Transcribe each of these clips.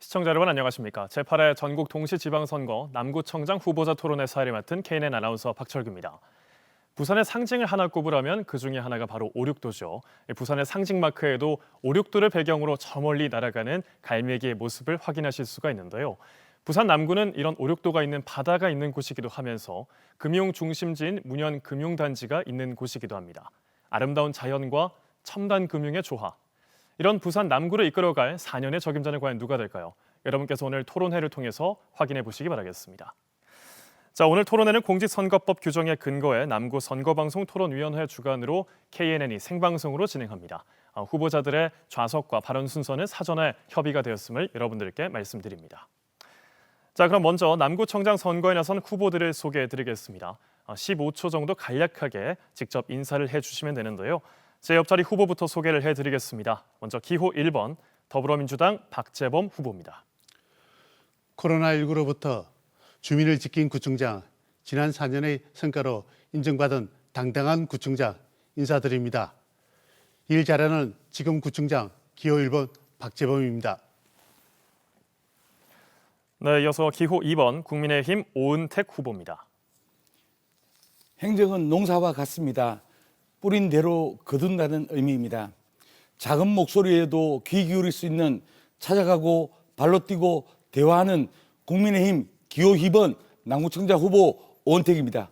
시청자 여러분 안녕하십니까? 제8회 전국 동시지방선거 남구청장 후보자 토론회 사회를 맡은 KNN 아나운서 박철규입니다. 부산의 상징을 하나 꼽으라면 그 중에 하나가 바로 오륙도죠. 부산의 상징 마크에도 오륙도를 배경으로 저 멀리 날아가는 갈매기의 모습을 확인하실 수가 있는데요. 부산 남구는 이런 오륙도가 있는 바다가 있는 곳이기도 하면서 금융 중심지인 문현금융단지가 있는 곳이기도 합니다. 아름다운 자연과 첨단 금융의 조화. 이런 부산 남구를 이끌어갈 4년의 적임자는 과연 누가 될까요? 여러분께서 오늘 토론회를 통해서 확인해 보시기 바라겠습니다. 자, 오늘 토론회는 공직선거법 규정에 근거해 남구 선거방송 토론위원회 주관으로 KNN이 생방송으로 진행합니다. 후보자들의 좌석과 발언 순서는 사전에 협의가 되었음을 여러분들께 말씀드립니다. 자, 그럼 먼저 남구청장 선거에 나선 후보들을 소개해 드리겠습니다. 15초 정도 간략하게 직접 인사를 해주시면 되는데요. 제 옆자리 후보부터 소개를 해드리겠습니다. 먼저 기호 1번 더불어민주당 박재범 후보입니다. 코로나19로부터 주민을 지킨 구청장, 지난 4년의 성과로 인정받은 당당한 구청장 인사드립니다. 일 잘하는 지금 구청장 기호 1번 박재범입니다. 네, 이어서 기호 2번 국민의힘 오은택 후보입니다. 행정은 농사와 같습니다. 뿌린 대로 거둔다는 의미입니다. 작은 목소리에도 귀 기울일 수 있는 찾아가고 발로 뛰고 대화하는 국민의힘 기호 2번 남구청장 후보 오은택입니다.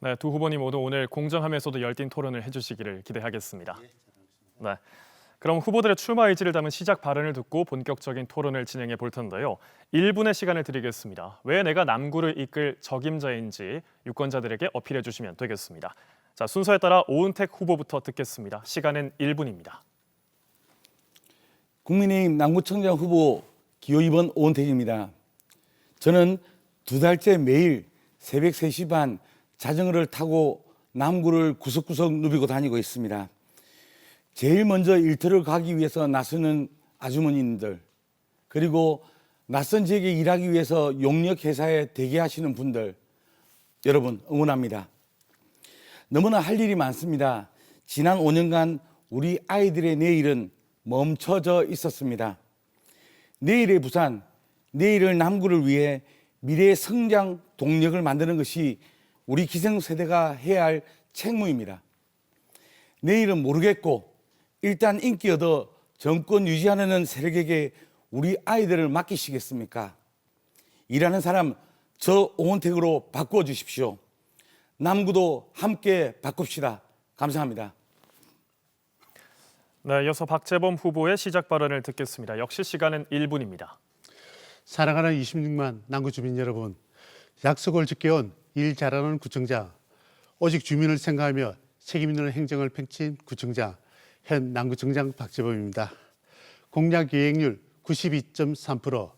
네, 두 후보님 모두 오늘 공정하면서도 열띤 토론을 해주시기를 기대하겠습니다. 네, 그럼 후보들의 출마 의지를 담은 시작 발언을 듣고 본격적인 토론을 진행해 볼 텐데요. 1분의 시간을 드리겠습니다. 왜 내가 남구를 이끌 적임자인지 유권자들에게 어필해 주시면 되겠습니다. 자, 순서에 따라 오은택 후보부터 듣겠습니다. 시간은 1분입니다. 국민의힘 남구청장 후보 기호 2번 오은택입니다. 저는 2달째 매일 새벽 3시 반 자전거를 타고 남구를 구석구석 누비고 다니고 있습니다. 제일 먼저 일터를 가기 위해서 나서는 아주머니들, 그리고 낯선 지역에 일하기 위해서 용역 회사에 대기하시는 분들, 여러분 응원합니다. 너무나 할 일이 많습니다. 지난 5년간 우리 아이들의 내일은 멈춰져 있었습니다. 내일의 부산, 내일의 남구를 위해 미래의 성장 동력을 만드는 것이 우리 기성세대가 해야 할 책무입니다. 내일은 모르겠고 일단 인기 얻어 정권 유지하려는 세력에게 우리 아이들을 맡기시겠습니까? 일하는 사람 저 오은택으로 바꾸어 주십시오. 남구도 함께 바꿉시다. 감사합니다. 네, 이어서 박재범 후보의 시작 발언을 듣겠습니다. 역시 시간은 1분입니다. 사랑하는 26만 남구 주민 여러분, 약속을 지켜온 일 잘하는 구청장, 오직 주민을 생각하며 책임 있는 행정을 펼친 구청장, 현 남구청장 박재범입니다. 공약 이행률 92.3%,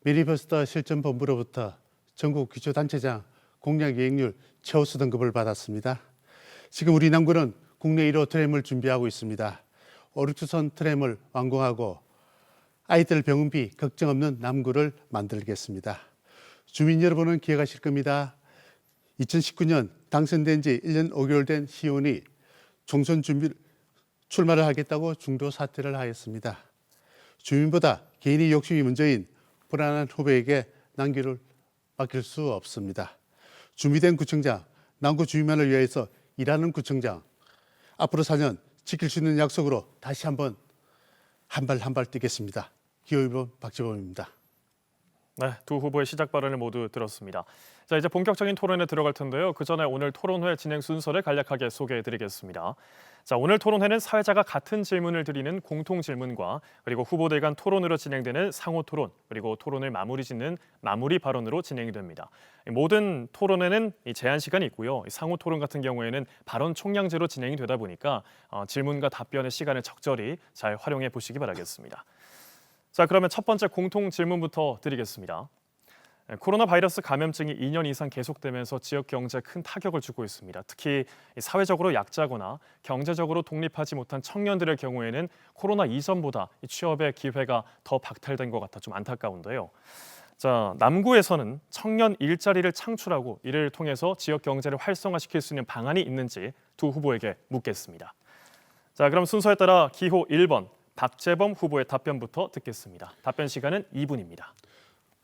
매니페스토 실천본부로부터 전국 기초단체장 공약 이행률 최우수 등급을 받았습니다. 지금 우리 남구는 국내 1호 트램을 준비하고 있습니다. 오륙주선 트램을 완공하고 아이들 병원비 걱정 없는 남구를 만들겠습니다. 주민 여러분은 기억하실 겁니다. 2019년 당선된 지 1년 5개월 된 시의원이 총선 출마를 하겠다고 중도 사퇴를 하였습니다. 주민보다 개인의 욕심이 먼저인 불안한 후보에게 남구를 맡길 수 없습니다. 준비된 구청장, 남구 주민만을 위해서 일하는 구청장, 앞으로 4년 지킬 수 있는 약속으로 다시 한번 한 발 뛰겠습니다. 기호 1번 박재범입니다. 네, 두 후보의 시작 발언을 모두 들었습니다. 자, 이제 본격적인 토론에 들어갈 텐데요. 그 전에 오늘 토론회 진행 순서를 간략하게 소개해드리겠습니다. 자, 오늘 토론회는 사회자가 같은 질문을 드리는 공통 질문과 그리고 후보들 간 토론으로 진행되는 상호 토론, 그리고 토론을 마무리 짓는 마무리 발언으로 진행이 됩니다. 모든 토론회는 제한 시간이 있고요. 상호 토론 같은 경우에는 발언 총량제로 진행이 되다 보니까 질문과 답변의 시간을 적절히 잘 활용해 보시기 바라겠습니다. 자, 그러면 첫 번째 공통 질문부터 드리겠습니다. 코로나 바이러스 감염증이 2년 이상 계속되면서 지역 경제에 큰 타격을 주고 있습니다. 특히 사회적으로 약자거나 경제적으로 독립하지 못한 청년들의 경우에는 코로나 이전보다 취업의 기회가 더 박탈된 것 같아 좀 안타까운데요. 자, 남구에서는 청년 일자리를 창출하고 이를 통해서 지역 경제를 활성화시킬 수 있는 방안이 있는지 두 후보에게 묻겠습니다. 자, 그럼 순서에 따라 기호 1번 박재범 후보의 답변부터 듣겠습니다. 답변 시간은 2분입니다.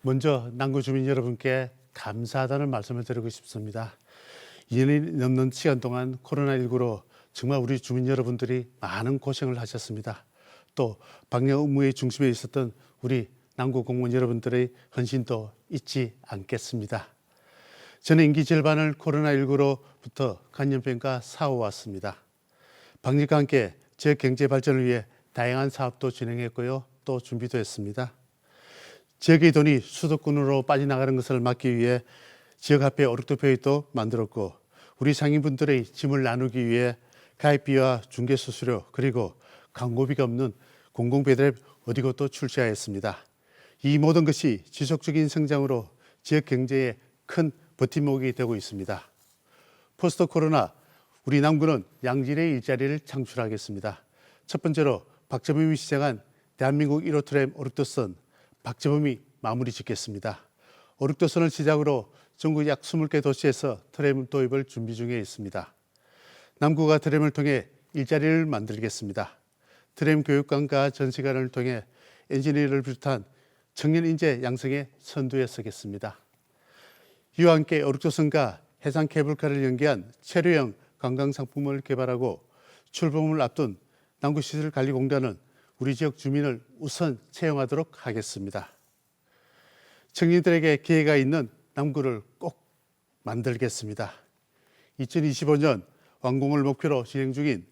먼저 남구 주민 여러분께 감사하다는 말씀을 드리고 싶습니다. 2년이 넘는 시간 동안 코로나19로 정말 우리 주민 여러분들이 많은 고생을 하셨습니다. 또 방역 업무의 중심에 있었던 우리 남구 공무원 여러분들의 헌신도 잊지 않겠습니다. 저는 임기 절반을 코로나19로부터 간염병과 싸워왔습니다. 방역과 함께 지역 경제 발전을 위해 다양한 사업도 진행했고요. 또 준비도 했습니다. 지역의 돈이 수도권으로 빠져나가는 것을 막기 위해 지역화폐 오륙도표도 만들었고, 우리 상인분들의 짐을 나누기 위해 가입비와 중개수수료 그리고 광고비가 없는 공공배달앱 어디고도 출시하였습니다. 이 모든 것이 지속적인 성장으로 지역 경제에 큰 버팀목이 되고 있습니다. 포스트 코로나 우리 남구는 양질의 일자리를 창출하겠습니다. 첫 번째로 박재범이 시작한 대한민국 1호 트램 오륙도선 박재범이 마무리 짓겠습니다. 오륙도선을 시작으로 전국 약 20개 도시에서 트램 도입을 준비 중에 있습니다. 남구가 트램을 통해 일자리를 만들겠습니다. 트램 교육관과 전시관을 통해 엔지니어를 비롯한 청년 인재 양성에 선두에 서겠습니다. 이와 함께 오륙도선과 해상 케이블카를 연계한 체류형 관광 상품을 개발하고 출범을 앞둔 남구시설관리공단은 우리 지역 주민을 우선 채용하도록 하겠습니다. 청년들에게 기회가 있는 남구를 꼭 만들겠습니다. 2025년 완공을 목표로 진행 중인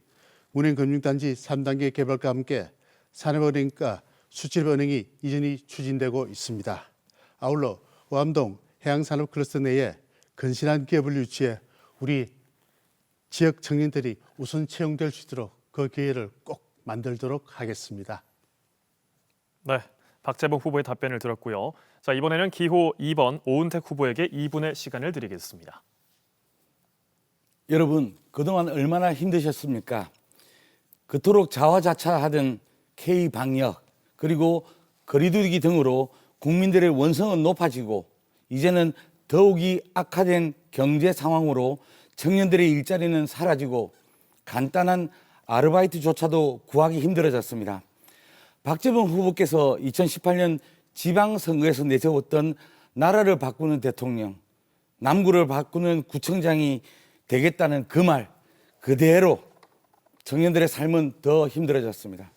운행금융단지 3단계 개발과 함께 산업은행과 수출은행이 이전이 추진되고 있습니다. 아울러 오암동 해양산업클러스터 내에 건실한 기업을 유치해 우리 지역 청년들이 우선 채용될 수 있도록 그 기회를 꼭 만들도록 하겠습니다. 네, 박재범 후보의 답변을 들었고요. 자, 이번에는 기호 2번 오은택 후보에게 2분의 시간을 드리겠습니다. 여러분, 그동안 얼마나 힘드셨습니까? 그토록 자화자찬하던 K방역 그리고 거리두기 등으로 국민들의 원성은 높아지고 이제는 더욱이 악화된 경제 상황으로 청년들의 일자리는 사라지고 간단한 아르바이트조차도 구하기 힘들어졌습니다. 박재범 후보께서 2018년 지방선거에서 내세웠던 나라를 바꾸는 대통령, 남구를 바꾸는 구청장이 되겠다는 그 말 그대로 청년들의 삶은 더 힘들어졌습니다.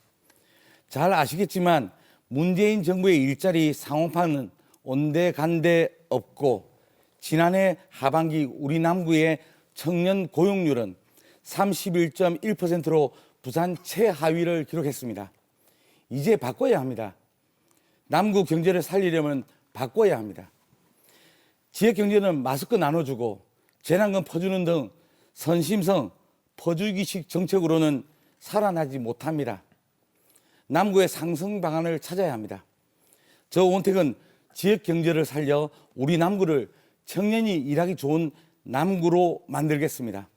잘 아시겠지만 문재인 정부의 일자리 상황판은 온데간데 없고 지난해 하반기 우리 남구의 청년 고용률은 31.1%로 부산 최하위를 기록했습니다. 이제 바꿔야 합니다. 남구 경제를 살리려면 바꿔야 합니다. 지역 경제는 마스크 나눠주고 재난금 퍼주는 등 선심성 퍼주기식 정책으로는 살아나지 못합니다. 남구의 상승 방안을 찾아야 합니다. 저 오은택은 지역 경제를 살려 우리 남구를 청년이 일하기 좋은 남구로 만들겠습니다.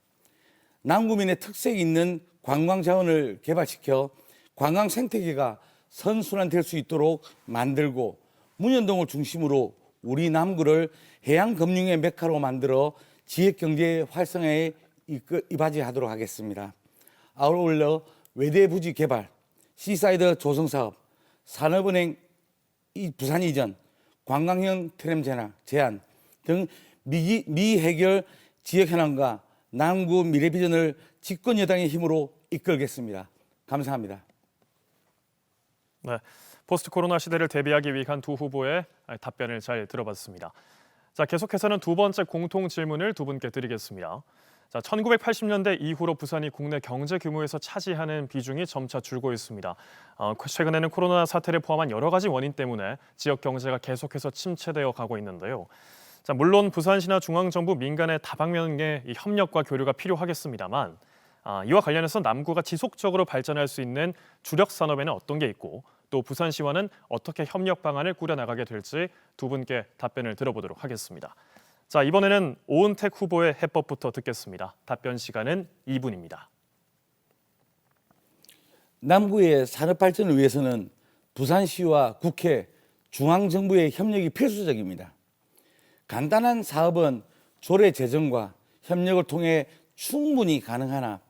남구민의 특색이 있는 관광 자원을 개발시켜 관광 생태계가 선순환될 수 있도록 만들고 문현동을 중심으로 우리 남구를 해양금융의 메카로 만들어 지역경제 활성화에 이바지하도록 하겠습니다. 아울러 외대부지 개발, 시사이드 조성사업, 산업은행 부산 이전, 관광형 트램 제한 등 미해결 지역 현안과 남구 미래 비전을 집권 여당의 힘으로 이끌겠습니다. 감사합니다. 네, 포스트 코로나 시대를 대비하기 위한 두 후보의 답변을 잘 들어봤습니다. 자, 계속해서는 두 번째 공통 질문을 두 분께 드리겠습니다. 자, 1980년대 이후로 부산이 국내 경제 규모에서 차지하는 비중이 점차 줄고 있습니다. 최근에는 코로나 사태를 포함한 여러 가지 원인 때문에 지역 경제가 계속해서 침체되어 가고 있는데요. 자, 물론 부산시나 중앙정부 민간의 다방면의 협력과 교류가 필요하겠습니다만 이와 관련해서 남구가 지속적으로 발전할 수 있는 주력 산업에는 어떤 게 있고 또 부산시와는 어떻게 협력 방안을 꾸려나가게 될지 두 분께 답변을 들어보도록 하겠습니다. 자, 이번에는 오은택 후보의 해법부터 듣겠습니다. 답변 시간은 2분입니다. 남구의 산업 발전을 위해서는 부산시와 국회, 중앙정부의 협력이 필수적입니다. 간단한 사업은 조례 제정과 협력을 통해 충분히 가능하나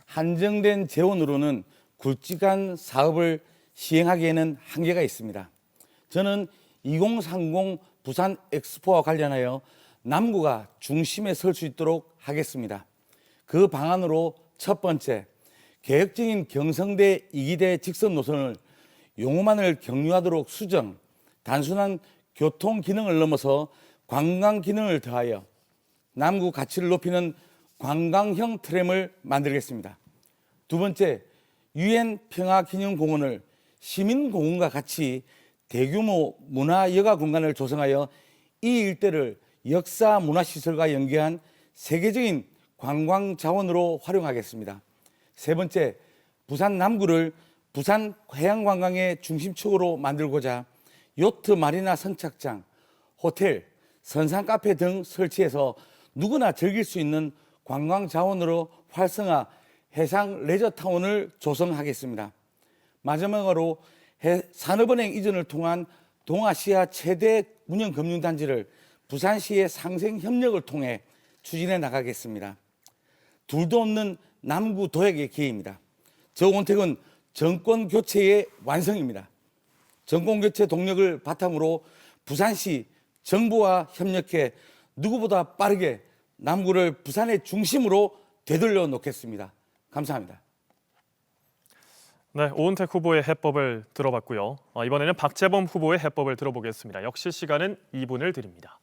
한정된 재원으로는 굵직한 사업을 시행하기에는 한계가 있습니다. 저는 2030 부산 엑스포와 관련하여 남구가 중심에 설 수 있도록 하겠습니다. 그 방안으로 첫 번째, 계획적인 경성대 2기대 직선 노선을 용호만을 경유하도록 수정, 단순한 교통 기능을 넘어서 관광 기능을 더하여 남구 가치를 높이는 관광형 트램을 만들겠습니다. 두 번째, 유엔 평화기념공원을 시민공원과 같이 대규모 문화여가 공간을 조성하여 이 일대를 역사 문화시설과 연계한 세계적인 관광 자원으로 활용하겠습니다. 세 번째, 부산 남구를 부산 해양관광의 중심축으로 만들고자 요트 마리나 선착장, 호텔, 선상 카페 등 설치해서 누구나 즐길 수 있는 관광 자원으로 활성화 해상 레저타운을 조성하겠습니다. 마지막으로 산업은행 이전을 통한 동아시아 최대 운영금융단지를 부산시의 상생협력을 통해 추진해 나가겠습니다. 둘도 없는 남구 도약의 기회입니다. 저 원택은 정권 교체의 완성입니다. 정권 교체 동력을 바탕으로 부산시 정부와 협력해 누구보다 빠르게 남구를 부산의 중심으로 되돌려 놓겠습니다. 감사합니다. 네, 오은택 후보의 해법을 들어봤고요. 이번에는 박재범 후보의 해법을 들어보겠습니다. 역시 시간은 2분을 드립니다.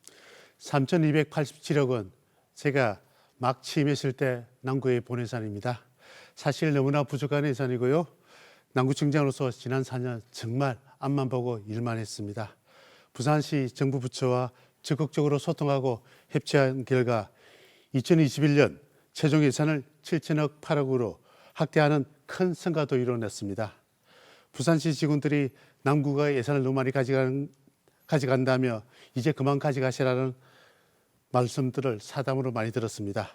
3,287억 원, 제가 막 취임했을 때 남구에 본 예산입니다. 사실 너무나 부족한 예산이고요. 남구청장으로서 지난 4년 정말 앞만 보고 일만 했습니다. 부산시 정부 부처와 적극적으로 소통하고 협치한 결과 2021년 최종 예산을 7천억 8억으로 확대하는 큰 성과도 이뤄냈습니다. 부산시 직원들이 남구가 예산을 너무 많이 가져간다며 이제 그만 가져가시라는 말씀들을 사담으로 많이 들었습니다.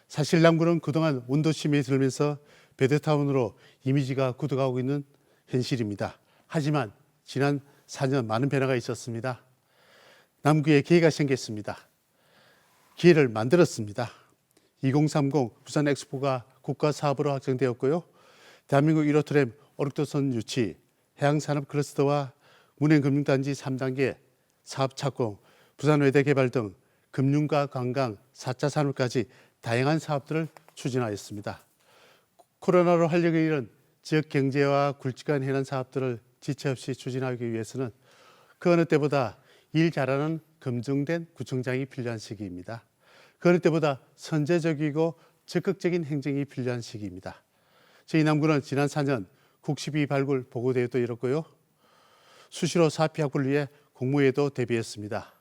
사실 남구는 그동안 원도심에 들면서 베드타운으로 이미지가 굳어가고 있는 현실입니다. 하지만 지난 4년 많은 변화가 있었습니다. 남구에 기회가 생겼습니다. 기회를 만들었습니다. 2030 부산 엑스포가 국가 사업으로 확정되었고요. 대한민국 1호 트램 오륙도선 유치, 해양산업 클러스터와 문행금융단지 3단계 사업 착공, 부산 외대 개발 등 금융과 관광, 4차 산업까지 다양한 사업들을 추진하였습니다. 코로나로 활력을 잃은 지역 경제와 굵직한 해안 사업들을 지체 없이 추진하기 위해서는 그 어느 때보다 일 잘하는 검증된 구청장이 필요한 시기입니다. 그 어느 때보다 선제적이고 적극적인 행정이 필요한 시기입니다. 저희 남구는 지난 4년 국시비 발굴 보고대회도 열었고요. 수시로 사피 확보를 위해 공모에도 대비했습니다.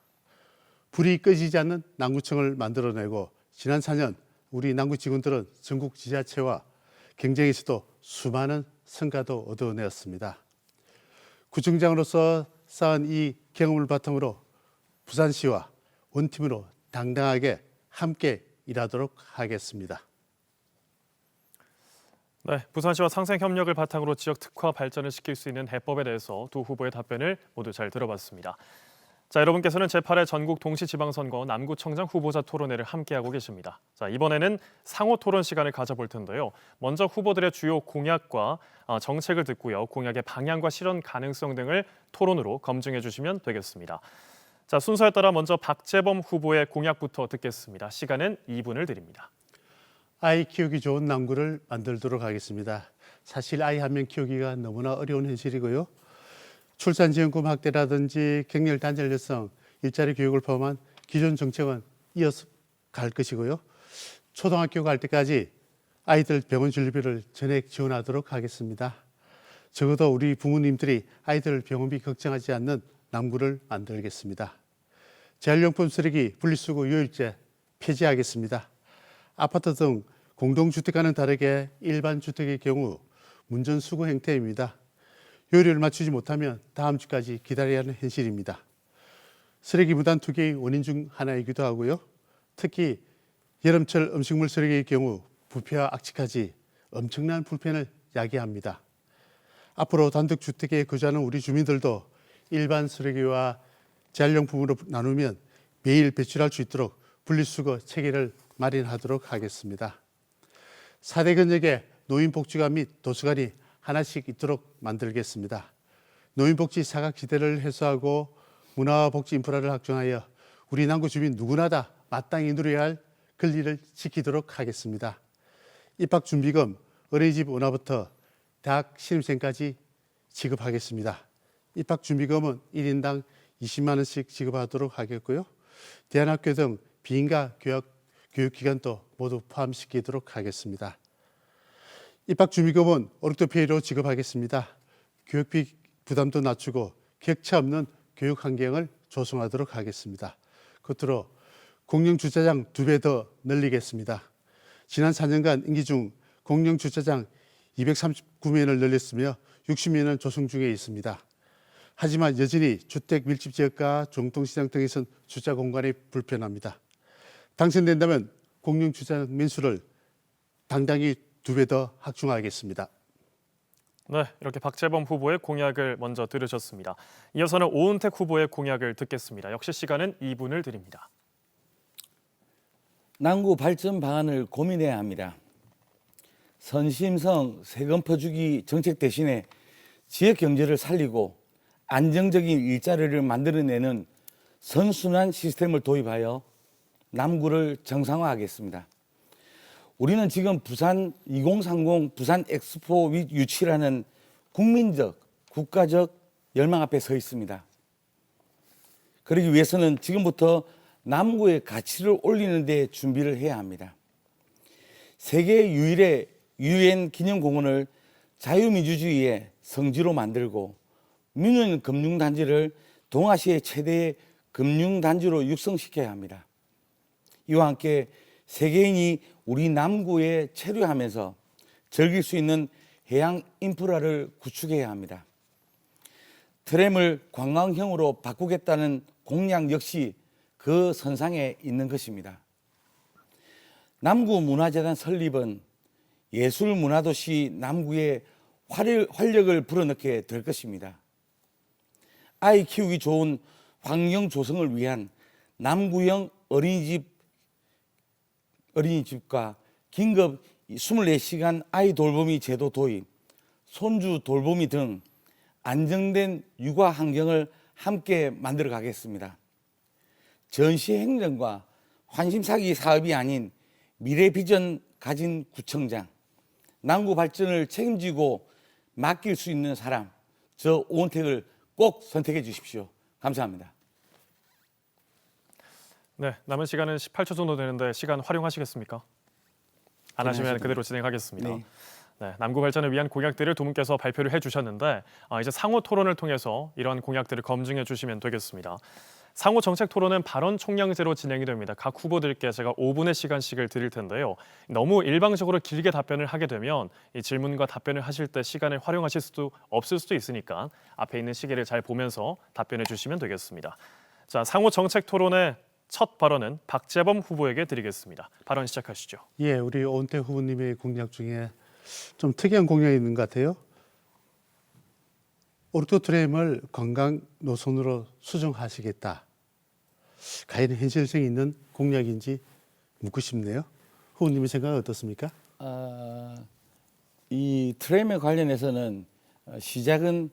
불이 꺼지지 않는 남구청을 만들어내고 지난 4년 우리 남구 직원들은 전국 지자체와 경쟁에서도 수많은 성과도 얻어내었습니다. 구청장으로서 쌓은 이 경험을 바탕으로 부산시와 원팀으로 당당하게 함께 일하도록 하겠습니다. 네, 부산시와 상생협력을 바탕으로 지역 특화 발전을 시킬 수 있는 해법에 대해서 두 후보의 답변을 모두 잘 들어봤습니다. 자, 여러분께서는 제8회 전국 동시지방선거 남구청장 후보자 토론회를 함께하고 계십니다. 자, 이번에는 상호 토론 시간을 가져볼 텐데요. 먼저 후보들의 주요 공약과 정책을 듣고요. 공약의 방향과 실현 가능성 등을 토론으로 검증해 주시면 되겠습니다. 자, 순서에 따라 먼저 박재범 후보의 공약부터 듣겠습니다. 시간은 2분을 드립니다. 아이 키우기 좋은 남구를 만들도록 하겠습니다. 사실 아이 한 명 키우기가 너무나 어려운 현실이고요. 출산지원금 확대라든지 격렬 단절 여성, 일자리 교육을 포함한 기존 정책은 이어서 갈 것이고요. 초등학교 갈 때까지 아이들 병원 진료비를 전액 지원하도록 하겠습니다. 적어도 우리 부모님들이 아이들 병원비 걱정하지 않는 남구를 만들겠습니다. 재활용품 쓰레기 분리수거 유일제 폐지하겠습니다. 아파트 등 공동주택과는 다르게 일반 주택의 경우 문전수거 행태입니다. 요일을 맞추지 못하면 다음 주까지 기다려야 하는 현실입니다. 쓰레기 무단 투기의 원인 중 하나이기도 하고요. 특히 여름철 음식물 쓰레기의 경우 부패와 악취까지 엄청난 불편을 야기합니다. 앞으로 단독주택에 거주하는 우리 주민들도 일반 쓰레기와 재활용품으로 나누면 매일 배출할 수 있도록 분리수거 체계를 마련하도록 하겠습니다. 4대 권역의 노인복지관 및 도서관이 하나씩 있도록 만들겠습니다. 노인복지 사각지대를 해소하고 문화와 복지 인프라를 확충하여 우리 남구 주민 누구나 다 마땅히 누려야 할 권리를 지키도록 하겠습니다. 입학준비금, 어린이집 운하부터 대학 신입생까지 지급하겠습니다. 입학준비금은 1인당 20만 원씩 지급하도록 하겠고요. 대안학교 등 비인가 교육기관도 모두 포함시키도록 하겠습니다. 입학준비금은 오르토페이로 지급하겠습니다. 교육비 부담도 낮추고 격차 없는 교육 환경을 조성하도록 하겠습니다. 끝으로 공영주차장 2배 더 늘리겠습니다. 지난 4년간 임기 중 공영주차장 239면을 늘렸으며 60면은 조성 중에 있습니다. 하지만 여전히 주택 밀집 지역과 중통시장 등에선 주차 공간이 불편합니다. 당선된다면 공영주차장 면수를 당당히 2배 더 확충하겠습니다. 네, 이렇게 박재범 후보의 공약을 먼저 들으셨습니다. 이어서는 오은택 후보의 공약을 듣겠습니다. 역시 시간은 2분을 드립니다. 남구 발전 방안을 고민해야 합니다. 선심성 세금 퍼주기 정책 대신에 지역 경제를 살리고 안정적인 일자리를 만들어내는 선순환 시스템을 도입하여 남구를 정상화하겠습니다. 우리는 지금 부산 2030 부산 엑스포 유치라는 국민적, 국가적 열망 앞에 서 있습니다. 그러기 위해서는 지금부터 남구의 가치를 올리는 데 준비를 해야 합니다. 세계 유일의 UN 기념공원을 자유민주주의의 성지로 만들고 민원 금융단지를 동아시아의 최대의 금융단지로 육성시켜야 합니다. 이와 함께 세계인이 우리 남구에 체류하면서 즐길 수 있는 해양 인프라를 구축해야 합니다. 트램을 관광형으로 바꾸겠다는 공약 역시 그 선상에 있는 것입니다. 남구문화재단 설립은 예술문화도시 남구에 활력을 불어넣게 될 것입니다. 아이 키우기 좋은 환경 조성을 위한 남구형 어린이집과 긴급 24시간 아이 돌보미 제도 도입, 손주 돌보미 등 안정된 육아 환경을 함께 만들어 가겠습니다. 전시행정과 환심사기 사업이 아닌 미래 비전 가진 구청장, 남구 발전을 책임지고 맡길 수 있는 사람, 저 오은택을 꼭 선택해 주십시오. 감사합니다. 네, 남은 시간은 18초 정도 되는데 시간 활용하시겠습니까? 안 하시면 하셔도 그대로 진행하겠습니다. 네. 네, 남구 발전을 위한 공약들을 두 분께서 발표를 해주셨는데 이제 상호 토론을 통해서 이러한 공약들을 검증해 주시면 되겠습니다. 상호 정책 토론은 발언 총량제로 진행이 됩니다. 각 후보들께 제가 5분의 시간씩을 드릴 텐데요. 너무 일방적으로 길게 답변을 하게 되면 이 질문과 답변을 하실 때 시간을 활용하실 수도 없을 수도 있으니까 앞에 있는 시계를 잘 보면서 답변해 주시면 되겠습니다. 자, 상호 정책 토론의 첫 발언은 박재범 후보에게 드리겠습니다. 발언 시작하시죠. 예, 우리 오은택 후보님의 공약 중에 좀 특이한 공약이 있는 것 같아요. 오르토 트램을 관광 노선으로 수정하시겠다. 과연 현실성이 있는 공약인지 묻고 싶네요. 후보님의 생각은 어떻습니까? 이 트램에 관련해서는 시작은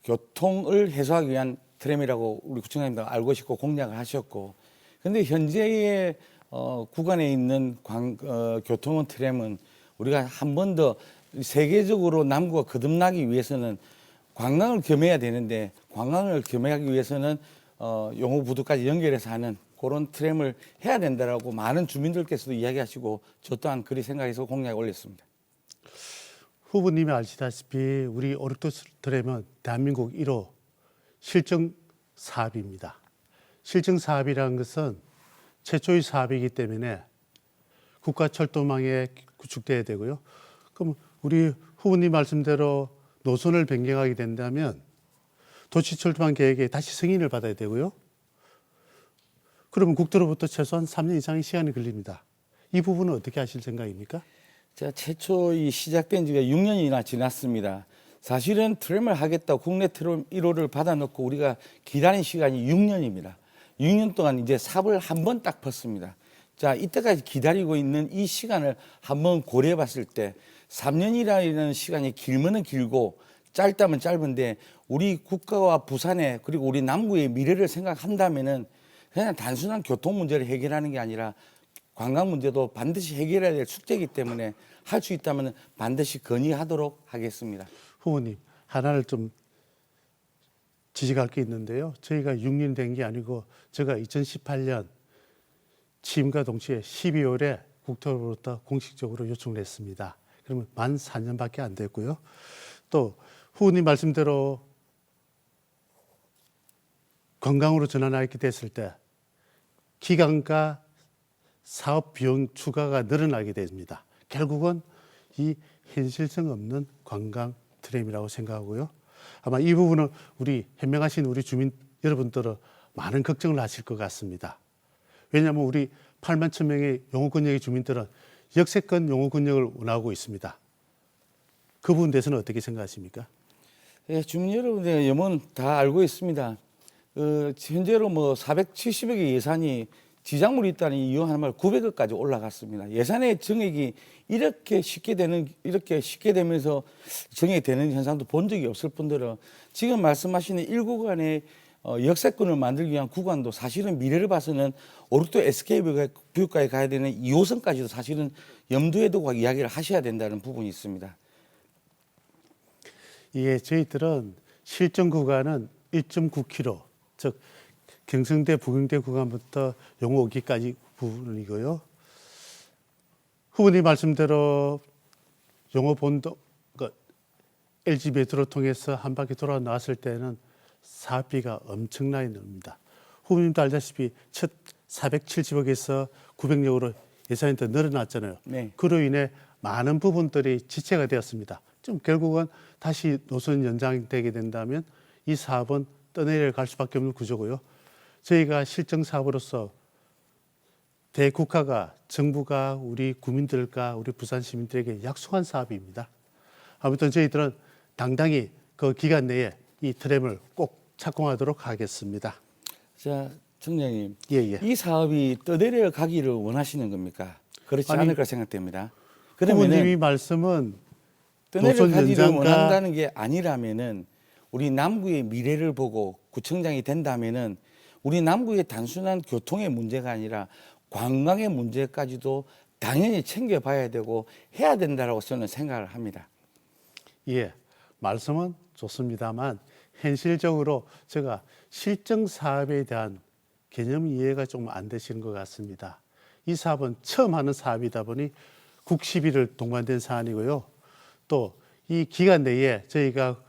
교통을 해소하기 위한 트램이라고 우리 구청장님도 알고 계시고 공약을 하셨고, 그런데 현재의 구간에 있는 교통원 트램은 우리가 한 번 더 세계적으로 남구가 거듭나기 위해서는 관광을 겸해야 되는데, 관광을 겸하기 위해서는 용호부두까지 연결해서 하는 그런 트램을 해야 된다라고 많은 주민들께서도 이야기하시고 저 또한 그리 생각해서 공약을 올렸습니다. 후보님이 아시다시피 우리 오르토 트램은 대한민국 1호 실증 사업입니다. 실증 사업이라는 것은 최초의 사업이기 때문에 국가철도망에 구축돼야 되고요. 그럼 우리 후보님 말씀대로 노선을 변경하게 된다면 도시철도망 계획에 다시 승인을 받아야 되고요. 그러면 국토로부터 최소한 3년 이상의 시간이 걸립니다. 이 부분은 어떻게 하실 생각입니까? 제가 최초 시작된 지가 6년이나 지났습니다. 사실은 트램을 하겠다고 국내 트램 1호를 받아놓고 우리가 기다린 시간이 6년입니다. 6년 동안 이제 삽을 한 번 딱 폈습니다. 자, 이때까지 기다리고 있는 이 시간을 한번 고려해 봤을 때 3년이라는 시간이 길면은 길고 짧다면 짧은데 우리 국가와 부산의 그리고 우리 남구의 미래를 생각한다면은 그냥 단순한 교통 문제를 해결하는 게 아니라 관광 문제도 반드시 해결해야 될 숙제이기 때문에 할 수 있다면 반드시 건의하도록 하겠습니다. 후보님, 하나를 좀 지적할 게 있는데요. 저희가 6년 된 게 아니고 제가 2018년 취임과 동시에 12월에 국토부로부터 공식적으로 요청을 했습니다. 그러면 만 4년밖에 안 됐고요. 또 후보님 말씀대로 관광으로 전환하게 됐을 때 기간과 사업 비용 추가가 늘어나게 됩니다. 결국은 이 현실성 없는 관광 트램이라고 생각하고요. 아마 이 부분은 우리 현명하신 우리 주민 여러분들은 많은 걱정을 하실 것 같습니다. 왜냐하면 우리 8만 1천 명의 용호권역의 주민들은 역세권 용호권역을 원하고 있습니다. 그 부분에 대해서는 어떻게 생각하십니까? 예, 주민 여러분들의 염원은 다 알고 있습니다. 현재로 뭐 470억의 예산이 지작물이 있다는 이유 하나만 900억까지 올라갔습니다. 예산의 증액이 이렇게 쉽게 되면서 증액이 되는 현상도 본 적이 없을 뿐더러 지금 말씀하시는 1구간의 역세권을 만들기 위한 구간도 사실은 미래를 봐서는 오륙도 SK뷰가에 가야 되는 2호선까지도 사실은 염두에 두고 이야기를 하셔야 된다는 부분이 있습니다. 예, 저희들은 실정 구간은 1.9km, 즉 경성대 부경대 구간부터 용호 오기까지 부분이고요. 후보님 말씀대로 용호 본도 LG 메트로 통해서 한 바퀴 돌아 나왔을 때는 사업비가 엄청나게 납니다. 후보님도 알다시피 첫 470억에서 900억으로 예산이 더 늘어났잖아요. 네. 그로 인해 많은 부분들이 지체가 되었습니다. 좀 결국은 다시 노선 연장되게 된다면 이 사업은 떠내려갈 수밖에 없는 구조고요. 저희가 실정 사업으로서 대국가가 정부가 우리 국민들과 우리 부산 시민들에게 약속한 사업입니다. 아무튼 저희들은 당당히 그 기간 내에 이 트램을 꼭 착공하도록 하겠습니다. 자, 청장님, 예. 이 사업이 떠내려 가기를 원하시는 겁니까? 그렇지 아니, 않을 까 생각됩니다. 후보님이 그러면은 말씀은 떠내려 노선 가기를 연장과- 원한다는 게 아니라면은 우리 남구의 미래를 보고 구청장이 된다면은 우리 남구의 단순한 교통의 문제가 아니라 관광의 문제까지도 당연히 챙겨봐야 되고 해야 된다라고 저는 생각을 합니다. 예, 말씀은 좋습니다만 현실적으로 제가 실정 사업에 대한 개념 이해가 좀 안 되시는 것 같습니다. 이 사업은 처음 하는 사업이다 보니 국시비를 동반된 사안이고요. 또 이 기간 내에 저희가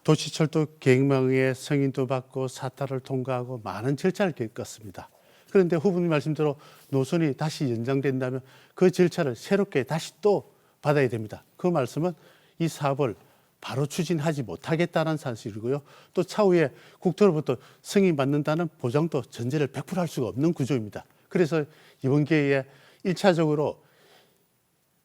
도시철도 계획망의 승인도 받고 사타를 통과하고 많은 절차를 겪었습니다. 그런데 후보님 말씀대로 노선이 다시 연장된다면 그 절차를 새롭게 다시 또 받아야 됩니다. 그 말씀은 이 사업을 바로 추진하지 못하겠다는 사실이고요. 또 차후에 국토로부터 승인받는다는 보장도 전제를 100% 할 수가 없는 구조입니다. 그래서 이번 기회에 1차적으로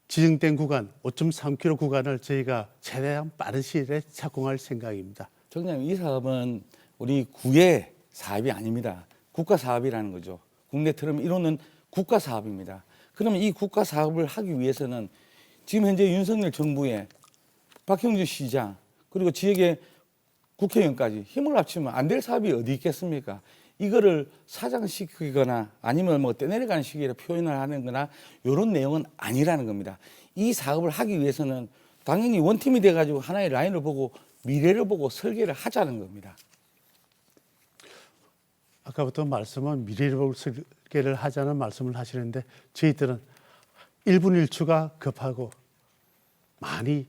지정된 구간 5.3km 구간을 저희가 최대한 빠른 시일에 착공할 생각입니다. 청장님, 이 사업은 우리 구의 사업이 아닙니다. 국가 사업이라는 거죠. 국내 트램 1호는 국가 사업입니다. 그러면 이 국가 사업을 하기 위해서는 지금 현재 윤석열 정부의 박형준 시장 그리고 지역의 국회의원까지 힘을 합치면 안 될 사업이 어디 있겠습니까? 이거를 사장시키거나 아니면 뭐 떼내려가는 식으로 표현을 하는 거나 이런 내용은 아니라는 겁니다. 이 사업을 하기 위해서는 당연히 원팀이 돼가지고 하나의 라인을 보고 미래를 보고 설계를 하자는 겁니다. 아까부터 말씀은 미래를 보고 설계를 하자는 말씀을 하시는데 저희들은 1분 1초가 급하고 많이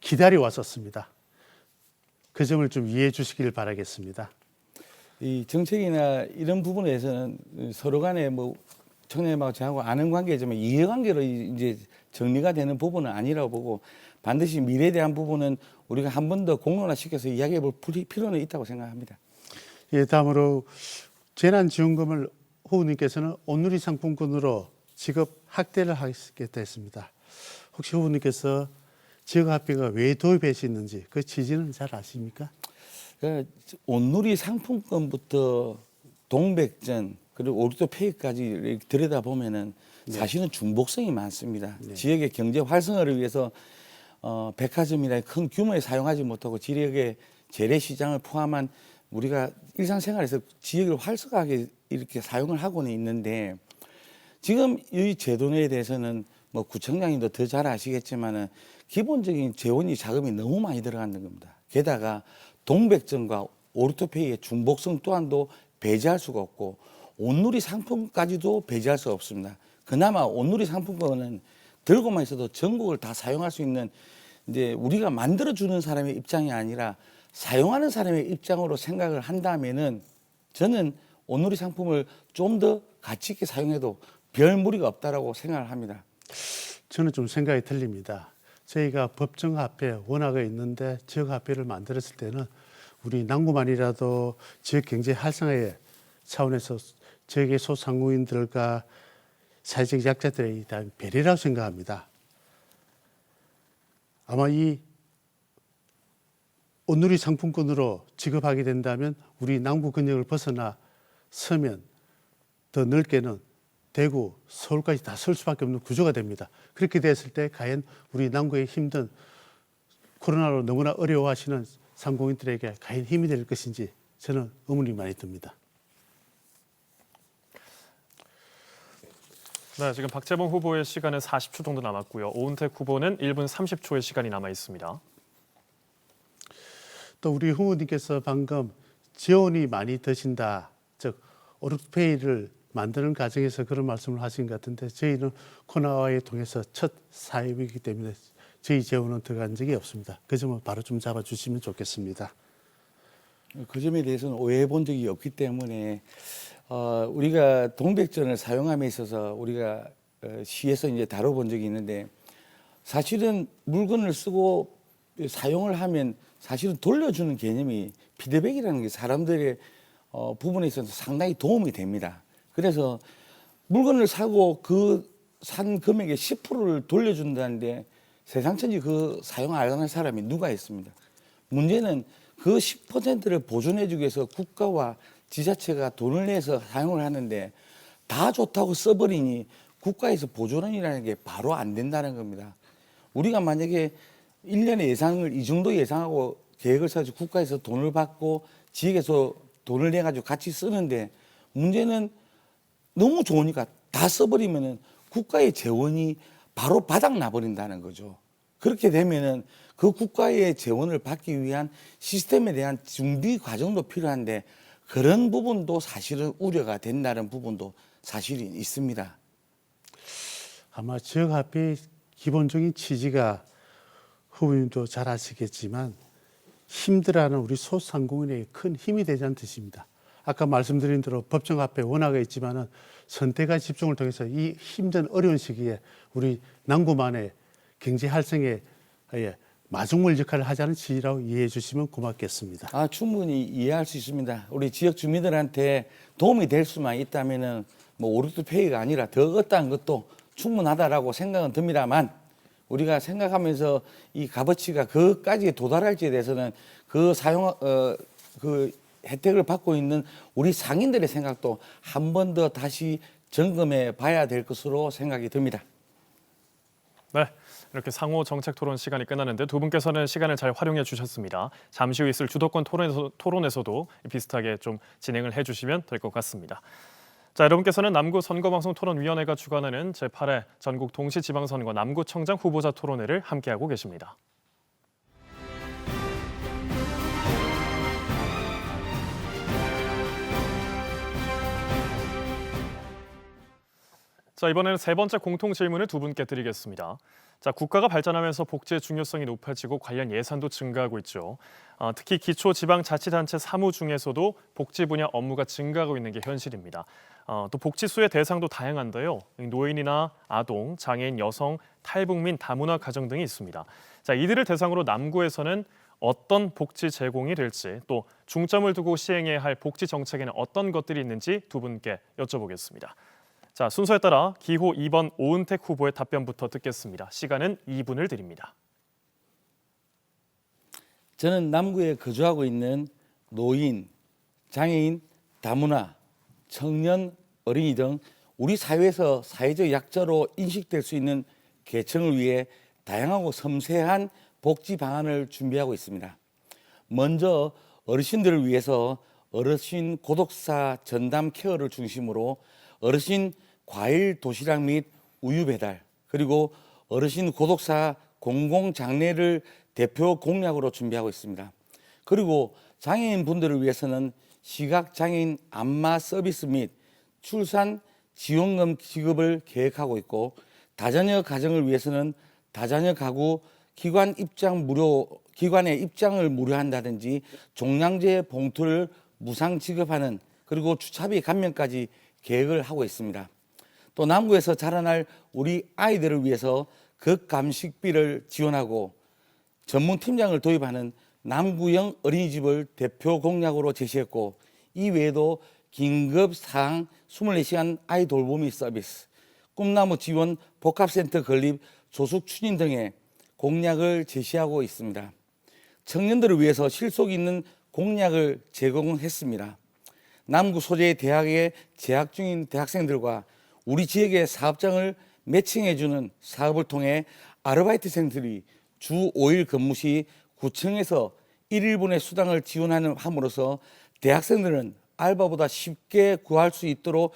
기다려 왔었습니다. 그 점을 좀 이해해 주시길 바라겠습니다. 이 정책이나 이런 부분에서는 서로 간에 뭐 청년님하고 저하고 아는 관계지만 이해관계로 이제 정리가 되는 부분은 아니라고 보고 반드시 미래에 대한 부분은 우리가 한 번 더 공론화시켜서 이야기해 볼 필요는 있다고 생각합니다. 예, 다음으로 재난지원금을 후보님께서는 온누리 상품권으로 지급 확대를 하겠다 했습니다. 혹시 후보님께서 지역 화폐가 왜 도입하시는지 그 취지는 잘 아십니까? 온누리 상품권부터 동백전, 그리고 오르토 페이까지 이렇게 들여다보면은 사실은 중복성이 많습니다. 지역의 경제 활성화를 위해서 백화점이나 큰 규모에 사용하지 못하고 지역의 재래시장을 포함한 우리가 일상생활에서 지역을 활성화하게 이렇게 사용을 하고는 있는데 지금 이 제도에 대해서는 뭐 구청장님도 더 잘 아시겠지만은 기본적인 재원이 자금이 너무 많이 들어가는 겁니다. 게다가 동백전과 오르토페이의 중복성 또한도 배제할 수가 없고 온누리 상품까지도 배제할 수가 없습니다. 그나마 온누리 상품권은 들고만 있어도 전국을 다 사용할 수 있는 이제 우리가 만들어주는 사람의 입장이 아니라 사용하는 사람의 입장으로 생각을 한다면은 저는 온누리 상품을 좀 더 가치 있게 사용해도 별 무리가 없다라고 생각을 합니다. 저는 좀 생각이 틀립니다. 저희가 법정화폐 원화가 있는데 지역화폐를 만들었을 때는 우리 남구만이라도 지역 경제 활성화의 차원에서 지역의 소상공인들과 사회적 약자들에 대한 배려라고 생각합니다. 아마 이 온누리 상품권으로 지급하게 된다면 우리 남구 근역을 벗어나 서면 더 넓게는 대구, 서울까지 다 설 수밖에 없는 구조가 됩니다. 그렇게 됐을 때 과연 우리 남구의 힘든 코로나로 너무나 어려워하시는 상공인들에게 과연 힘이 될 것인지 저는 의문이 많이 듭니다. 네, 지금 박재범 후보의 시간은 40초 정도 남았고요. 오은택 후보는 1분 30초의 시간이 남아 있습니다. 또 우리 후보님께서 방금 지원이 많이 드신다, 즉 오르페이를 만드는 과정에서 그런 말씀을 하신 것 같은데 저희는 코로나와에 통해서 첫 사업이기 때문에 저희 재원은 들어간 적이 없습니다. 그 점은 바로 좀 잡아주시면 좋겠습니다. 그 점에 대해서는 오해해 본 적이 없기 때문에 우리가 동백전을 사용함에 있어서 우리가 시에서 이제 다뤄본 적이 있는데 사실은 물건을 쓰고 사용을 하면 사실은 돌려주는 개념이 피드백이라는 게 사람들의 부분에 있어서 상당히 도움이 됩니다. 그래서 물건을 사고 그 산 금액의 10%를 돌려준다는데 세상 천지 그 사용 안 하는 사람이 누가 있습니다. 문제는 그 10%를 보존해주기 위해서 국가와 지자체가 돈을 내서 사용을 하는데 다 좋다고 써버리니 국가에서 보존이라는 게 바로 안 된다는 겁니다. 우리가 만약에 1년의 예산을 이 정도 예상하고 계획을 세워서 국가에서 돈을 받고 지역에서 돈을 내가지고 같이 쓰는데 문제는 너무 좋으니까 다 써버리면은 국가의 재원이 바로 바닥 나버린다는 거죠. 그렇게 되면은 그 국가의 재원을 받기 위한 시스템에 대한 준비 과정도 필요한데 그런 부분도 사실은 우려가 된다는 부분도 사실이 있습니다. 아마 지역화폐의 기본적인 취지가 후보님도 잘 아시겠지만 힘들어하는 우리 소상공인에게 큰 힘이 되자는 뜻입니다. 아까 말씀드린 대로 법정화폐 원화가 있지만은 선택과 집중을 통해서 이 힘든 어려운 시기에 우리 남구만의 경제 활성에 마중물 역할을 하자는 취지라고 이해해 주시면 고맙겠습니다. 충분히 이해할 수 있습니다. 우리 지역 주민들한테 도움이 될 수만 있다면은 뭐 오르토페이가 아니라 더 어떠한 것도 충분하다라고 생각은 듭니다만 우리가 생각하면서 이 값어치가 그까지 도달할지에 대해서는 그 혜택을 받고 있는 우리 상인들의 생각도 한 번 더 다시 점검해 봐야 될 것으로 생각이 듭니다. 네, 이렇게 상호 정책 토론 시간이 끝나는데 두 분께서는 시간을 잘 활용해 주셨습니다. 잠시 후 있을 주도권 토론에서도 비슷하게 좀 진행을 해주시면 될 것 같습니다. 자, 여러분께서는 남구 선거방송 토론위원회가 주관하는 제8회 전국 동시지방선거 남구청장 후보자 토론회를 함께하고 계십니다. 자, 이번에는 세 번째 공통 질문을 두 분께 드리겠습니다. 자, 국가가 발전하면서 복지의 중요성이 높아지고 관련 예산도 증가하고 있죠. 특히 기초지방자치단체 사무 중에서도 복지 분야 업무가 증가하고 있는 게 현실입니다. 또 복지수의 대상도 다양한데요. 노인이나 아동, 장애인, 여성, 탈북민, 다문화 가정 등이 있습니다. 자, 이들을 대상으로 남구에서는 어떤 복지 제공이 될지 또 중점을 두고 시행해야 할 복지 정책에는 어떤 것들이 있는지 두 분께 여쭤보겠습니다. 자, 순서에 따라 기호 2번 오은택 후보의 답변부터 듣겠습니다. 시간은 2분을 드립니다. 저는 남구에 거주하고 있는 노인, 장애인, 다문화, 청년, 어린이 등 우리 사회에서 사회적 약자로 인식될 수 있는 계층을 위해 다양하고 섬세한 복지 방안을 준비하고 있습니다. 먼저 어르신들을 위해서 어르신 고독사 전담 케어를 중심으로 어르신 과일 도시락 및 우유 배달, 그리고 어르신 고독사 공공장례를 대표 공약으로 준비하고 있습니다. 그리고 장애인 분들을 위해서는 시각장애인 안마 서비스 및 출산 지원금 지급을 계획하고 있고, 다자녀 가정을 위해서는 다자녀 가구 기관의 입장을 무료한다든지 종량제 봉투를 무상 지급하는, 그리고 주차비 감면까지 계획을 하고 있습니다. 또 남구에서 자라날 우리 아이들을 위해서 극감식비를 지원하고 전문 팀장을 도입하는 남구형 어린이집을 대표 공약으로 제시했고, 이 외에도 긴급 사항 24시간 아이 돌보미 서비스, 꿈나무 지원 복합센터 건립 조숙 추진 등의 공약을 제시하고 있습니다. 청년들을 위해서 실속 있는 공약을 제공했습니다. 남구 소재의 대학에 재학 중인 대학생들과 우리 지역의 사업장을 매칭해주는 사업을 통해 아르바이트생들이 주 5일 근무 시 구청에서 1일분의 수당을 지원하는 함으로써 대학생들은 알바보다 쉽게 구할 수 있도록,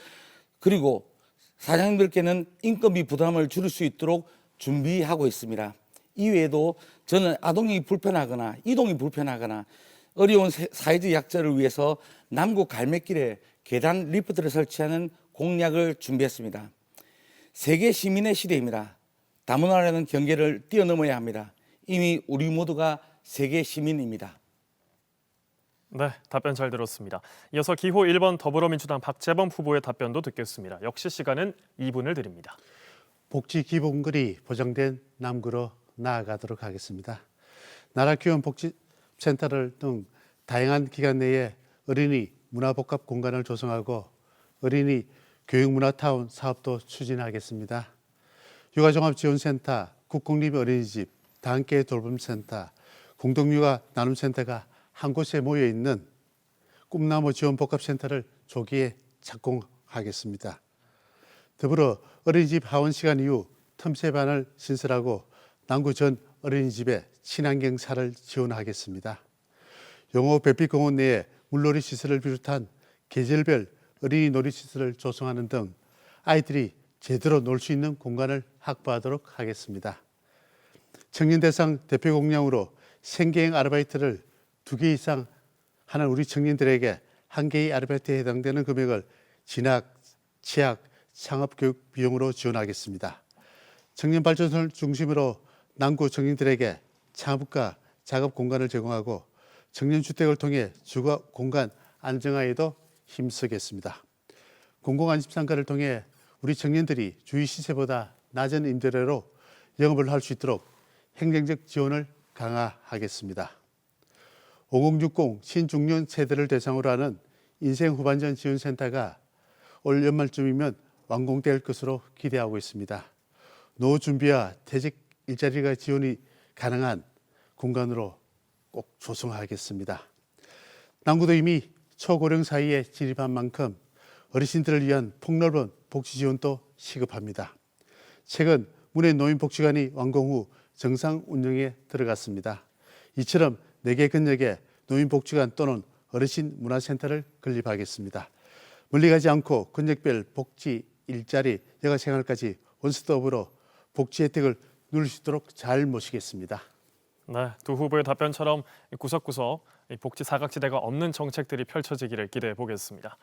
그리고 사장님들께는 인건비 부담을 줄일 수 있도록 준비하고 있습니다. 이외에도 저는 아동이 불편하거나 이동이 불편하거나 어려운 사회적 약자를 위해서 남구 갈매길에 계단 리프트를 설치하는 공약을 준비했습니다. 세계 시민의 시대입니다. 다문화라는 경계를 뛰어넘어야 합니다. 이미 우리 모두가 세계 시민입니다. 네, 답변 잘 들었습니다. 이어서 기호 1번 더불어민주당 박재범 후보의 답변도 듣겠습니다. 역시 시간은 2분을 드립니다. 복지 기본글이 보장된 남구로 나아가도록 하겠습니다. 나라기원 복지센터를 등 다양한 기관 내에 어린이 문화복합 공간을 조성하고 어린이 교육문화타운 사업도 추진하겠습니다. 육아종합지원센터, 국공립어린이집, 다함께 돌봄센터, 공동육아 나눔센터가 한 곳에 모여 있는 꿈나무 지원복합센터를 조기에 착공하겠습니다. 더불어 어린이집 하원 시간 이후 틈새반을 신설하고 남구 전 어린이집에 친환경차를 지원하겠습니다. 용호 백비공원 내에 물놀이 시설을 비롯한 계절별 어린이 놀이시설을 조성하는 등 아이들이 제대로 놀 수 있는 공간을 확보하도록 하겠습니다. 청년 대상 대표 공약으로 생계형 아르바이트를 2개 이상 하는 우리 청년들에게 1개의 아르바이트에 해당되는 금액을 진학, 취학, 창업교육 비용으로 지원하겠습니다. 청년발전소를 중심으로 남구 청년들에게 창업과 작업 공간을 제공하고 청년주택을 통해 주거 공간 안정화에도 힘쓰겠습니다. 공공안심상가를 통해 우리 청년들이 주위 시세보다 낮은 임대료로 영업을 할 수 있도록 행정적 지원을 강화하겠습니다. 5060 신중년 세대를 대상으로 하는 인생 후반전 지원센터가 올 연말쯤이면 완공될 것으로 기대하고 있습니다. 노후 준비와 퇴직 일자리가 지원이 가능한 공간으로 꼭 조성하겠습니다. 남구도 이미 초고령 사이에 진입한 만큼 어르신들을 위한 폭넓은 복지 지원도 시급합니다. 최근 문해 노인복지관이 완공 후 정상 운영에 들어갔습니다. 이처럼 4개 근역에 노인복지관 또는 어르신 문화센터를 건립하겠습니다. 멀리 가지 않고 근역별 복지, 일자리, 여가생활까지 원스톱으로 복지 혜택을 누릴 수 있도록 잘 모시겠습니다. 네, 두 후보의 답변처럼 구석구석 복지 사각지대가 없는 정책들이 펼쳐지기를 기대해 보겠습니다.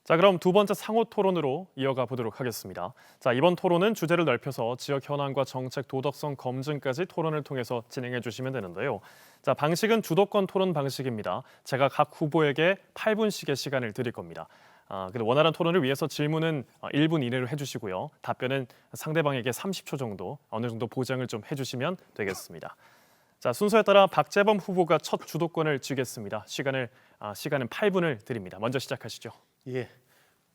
자, 그럼 두 번째 상호 토론으로 이어가 보도록 하겠습니다. 자, 이번 토론은 주제를 넓혀서 지역 현안과 정책 도덕성 검증까지 토론을 통해서 진행해 주시면 되는데요. 자, 방식은 주도권 토론 방식입니다. 제가 각 후보에게 8분씩의 시간을 드릴 겁니다. 근데 원활한 토론을 위해서 질문은 1분 이내로 해주시고요. 답변은 상대방에게 30초 정도 어느 정도 보장을 좀 해주시면 되겠습니다. 자, 순서에 따라 박재범 후보가 첫 주도권을 쥐겠습니다. 시간은 8분을 드립니다. 먼저 시작하시죠. 예,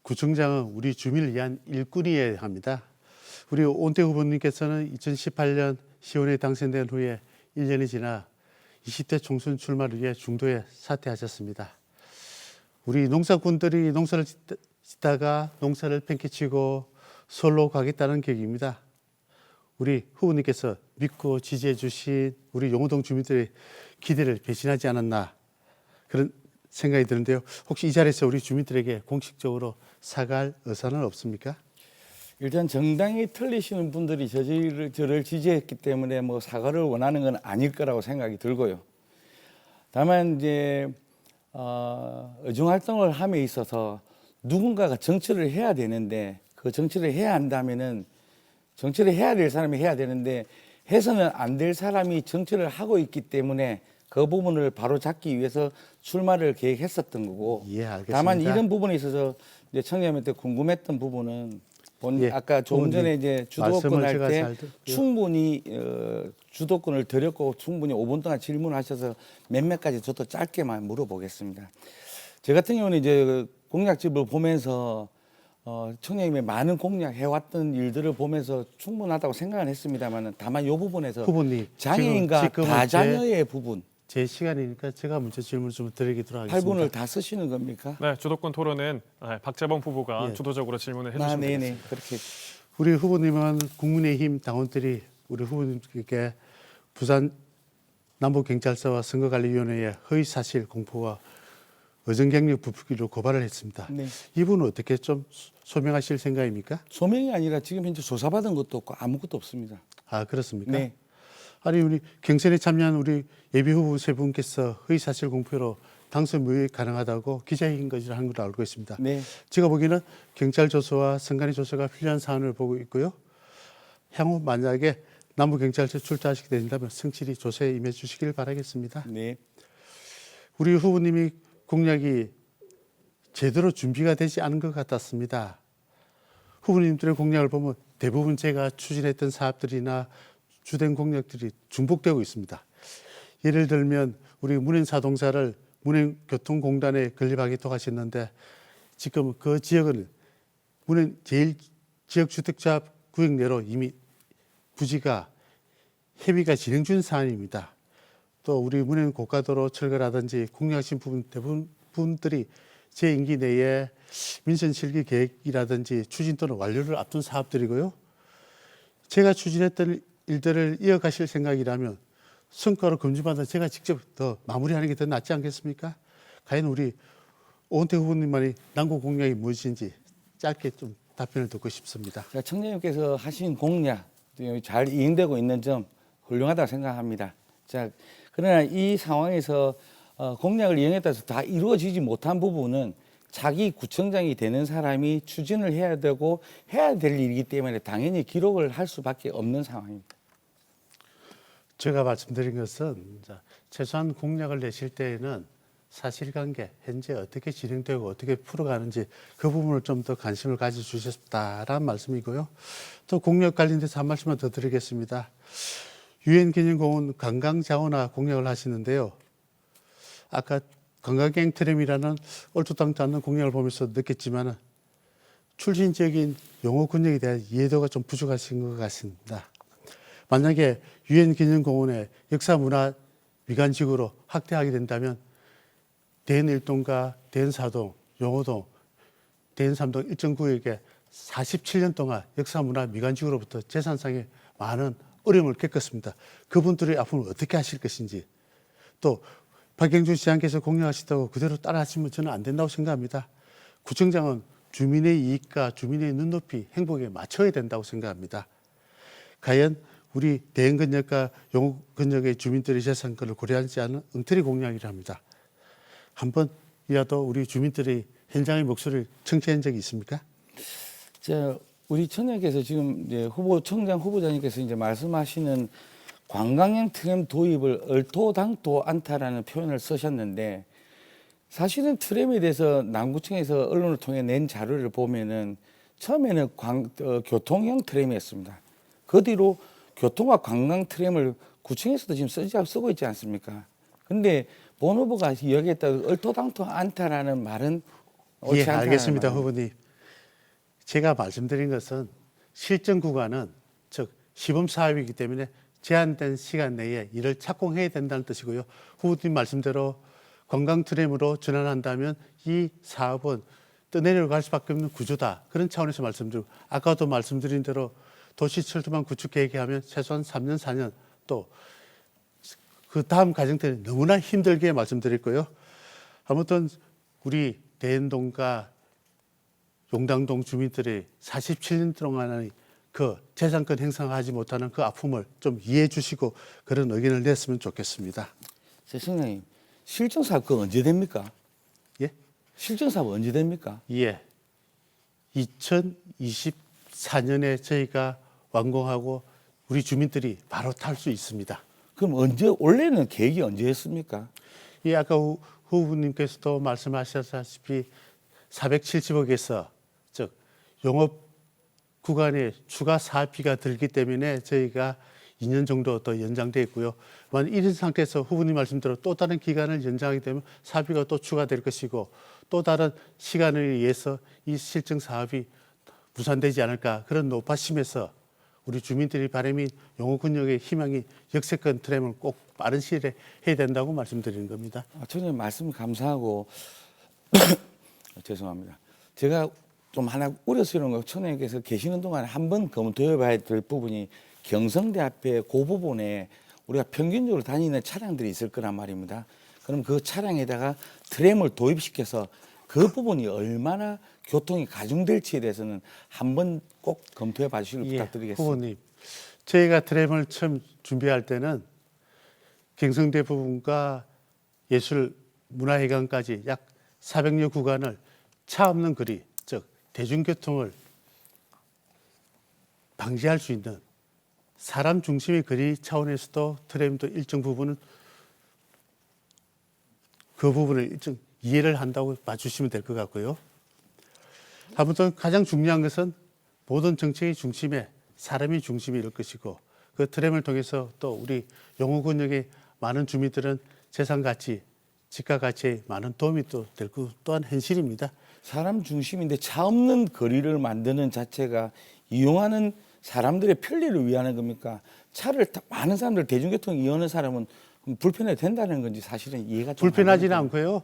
구청장은 우리 주민을 위한 일꾼이어야 합니다. 우리 온태 후보님께서는 2018년 시원에 당선된 후에 1년이 지나 20대 총선 출마를 위해 중도에 사퇴하셨습니다. 우리 농사꾼들이 농사를 짓다가 농사를 팽개치고 서울로 가겠다는 계획입니다. 우리 후보님께서 믿고 지지해 주신 우리 용호동 주민들의 기대를 배신하지 않았나 그런 생각이 드는데요. 혹시 이 자리에서 우리 주민들에게 공식적으로 사과할 의사는 없습니까? 일단 정당이 틀리시는 분들이 저를 지지했기 때문에 뭐 사과를 원하는 건 아닐 거라고 생각이 들고요. 다만 이제 의정 활동을 함에 있어서 누군가가 정치를 해야 되는데 그 정치를 해야 한다면은 정치를 해야 될 사람이 해야 되는데 해서는 안 될 사람이 정치를 하고 있기 때문에 그 부분을 바로 잡기 위해서 출마를 계획했었던 거고. 예, 알겠습니다. 다만 이런 부분에 있어서 이제 청년한테 궁금했던 부분은 예, 아까 조금 전에 이제 주도권 말씀을 할 제가 때 잘 듣고요. 충분히 주도권을 드렸고 충분히 5분 동안 질문하셔서 몇몇 가지 저도 짧게만 물어보겠습니다. 제 같은 경우는 이제 공약집을 보면서 청년님의 많은 공약해왔던 일들을 보면서 충분하다고 생각은 했습니다만 다만 이 부분에서 후보님, 장애인과 지금은 다자녀의 부분 제 시간이니까 제가 먼저 질문 좀 드리도록 하겠습니다. 8분을 다 쓰시는 겁니까? 네, 주도권 토론은 박재범 후보가 예. 주도적으로 질문을 해주시면 네네 되겠습니다. 그렇게 우리 후보님은 국민의힘 당원들이 우리 후보님께 부산 남부경찰서와 선거관리위원회에 허위사실 공포와 의정경력 부풀기로 고발을 했습니다. 네. 이분은 어떻게 좀 소명하실 생각입니까? 소명이 아니라 지금 현재 조사받은 것도 없고 아무것도 없습니다. 아 그렇습니까? 네. 아니 우리 경선에 참여한 우리 예비 후보 세 분께서 허위사실 공표로 당선 무효 가능하다고 기자회견 것을 한 걸로 알고 있습니다. 네. 제가 보기에는 경찰 조사와 선관위 조사가 필요한 사안을 보고 있고요. 향후 만약에 남부경찰서 출두하시게 된다면 성실히 조사에 임해 주시길 바라겠습니다. 네. 우리 후보님이 공약이 제대로 준비가 되지 않은 것 같았습니다. 후보님들의 공약을 보면 대부분 제가 추진했던 사업들이나 주된 공약들이 중복되고 있습니다. 예를 들면 우리 문현사동사를 문현교통공단에 건립하게 도하셨는데 지금 그 지역은 문현 제1지역주택자 구역 내로 이미 부지가 협의가 진행 중 사안입니다. 또 우리 문현 고가도로 철거라든지 공약하신 부분 대부분 분들이 제 임기 내에 민선 실기 계획이라든지 추진 또는 완료를 앞둔 사업들이고요. 제가 추진했던 일들을 이어가실 생각이라면 성과로 검증받아 제가 직접 더 마무리하는 게 더 낫지 않겠습니까? 과연 우리 오은택 후보님만이 남구 공약이 무엇인지 짧게 좀 답변을 듣고 싶습니다. 자, 청년님께서 하신 공약 잘 이행되고 있는 점 훌륭하다고 생각합니다. 자, 그러나 이 상황에서 공약을 이행했다 해서 다 이루어지지 못한 부분은 자기 구청장이 되는 사람이 추진을 해야 되고 해야 될 일이기 때문에 당연히 기록을 할 수밖에 없는 상황입니다. 제가 말씀드린 것은 최소한 공약을 내실 때에는 사실관계, 현재 어떻게 진행되고 어떻게 풀어가는지 그 부분을 좀 더 관심을 가져주셨다라는 말씀이고요. 또 공약 관련돼서 한 말씀만 더 드리겠습니다. 유엔기념공원 관광자원화 공약을 하시는데요. 아까 관광객 트램이라는 얼토당토 않는 공약을 보면서 느꼈지만 출신적인 용어 권역에 대한 이해도가 좀 부족하신 것 같습니다. 만약에 유엔기념공원의 역사문화 미관지구로 확대하게 된다면 대인일동과 대인사동, 용호동, 대인삼동 일정 구역에 47년 동안 역사문화 미관지구로부터 재산상의 많은 어려움을 겪었습니다. 그분들이 앞으로 어떻게 하실 것인지 또 박영준 시장께서 공약하시다고 그대로 따라하시면 저는 안 된다고 생각합니다. 구청장은 주민의 이익과 주민의 눈높이, 행복에 맞춰야 된다고 생각합니다. 과연 우리 대인근역과 용호근역의 주민들의 재산권을 고려하지 않은 엉터리 공약이라 합니다. 한 번이라도 우리 주민들의 현장의 목소리를 청취한 적이 있습니까? 자, 우리 청년께서 지금 이제 청장 후보자님께서 이제 말씀하시는 관광형 트램 도입을 얼토당토 않다라는 표현을 쓰셨는데 사실은 트램에 대해서 남구청에서 언론을 통해 낸 자료를 보면은 처음에는 교통형 트램이었습니다. 그 뒤로 교통과 관광 트램을 구청에서도 지금 쓰고 있지 않습니까? 근데 본 후보가 이야기했다 얼토당토 않다라는 말은 옳지 예, 않다는 알겠습니다, 말입니다. 후보님. 제가 말씀드린 것은 실정 구간은 즉 시범 사업이기 때문에 제한된 시간 내에 이를 착공해야 된다는 뜻이고요. 후보님 말씀대로 관광 트램으로 전환한다면 이 사업은 떠내려갈 수밖에 없는 구조다. 그런 차원에서 말씀드리고 아까도 말씀드린 대로 도시 철도망 구축 계획이 하면 최소한 3년, 4년 또 그 다음 과정 때는 너무나 힘들게 말씀드릴 거예요. 아무튼 우리 대연동과 용당동 주민들이 47년 동안의 그 재산권 행사하지 못하는 그 아픔을 좀 이해해 주시고 그런 의견을 냈으면 좋겠습니다. 선생님, 실정 사업 그 언제 됩니까? 예? 실정 사업 언제 됩니까? 예. 2024년에 저희가 완공하고 우리 주민들이 바로 탈 수 있습니다. 그럼 언제 원래는 계획이 언제였습니까? 예, 아까 후보님께서도 말씀하셨다시피 470억에서 즉 용업 구간에 추가 사업비가 들기 때문에 저희가 2년 정도 더 연장돼 있고요. 만약 이런 상태에서 후보님 말씀대로 또 다른 기간을 연장하게 되면 사업비가 또 추가될 것이고 또 다른 시간을 의해서 이 실증 사업이 무산되지 않을까 그런 높아심에서 우리 주민들이 바람인 용호군역의 희망이 역세권 트램을 꼭 빠른 시일에 해야 된다고 말씀드리는 겁니다. 저는 말씀 감사하고 죄송합니다. 제가 좀 하나 우려스러운 거 청년께서 계시는 동안에 한번 검토해봐야 될 부분이 경성대 앞에 그 부분에 우리가 평균적으로 다니는 차량들이 있을 거란 말입니다. 그럼 그 차량에다가 트램을 도입시켜서 그 부분이 얼마나 교통이 가중될지에 대해서는 한번 꼭 검토해 봐주시길 부탁드리겠습니다. 후보님, 저희가 트램을 처음 준비할 때는 경성대 부분과 예술문화회관까지 약 400여 구간을 차 없는 거리, 즉 대중교통을 방지할 수 있는 사람 중심의 거리 차원에서도 트램도 일정 부분은 그 부분을 일정 이해를 한다고 봐주시면 될 것 같고요. 아무튼 가장 중요한 것은 모든 정책의 중심에 사람이 중심이 될 것이고 그 트램을 통해서 또 우리 용호군역의 많은 주민들은 재산 가치, 집가 가치에 많은 도움이 또 될 것 또한 현실입니다. 사람 중심인데 차 없는 거리를 만드는 자체가 이용하는 사람들의 편리를 위하는 겁니까? 차를 많은 사람들 대중교통 이용하는 사람은 불편해도 된다는 건지 사실은 이해가 좀 불편하지는 않고요.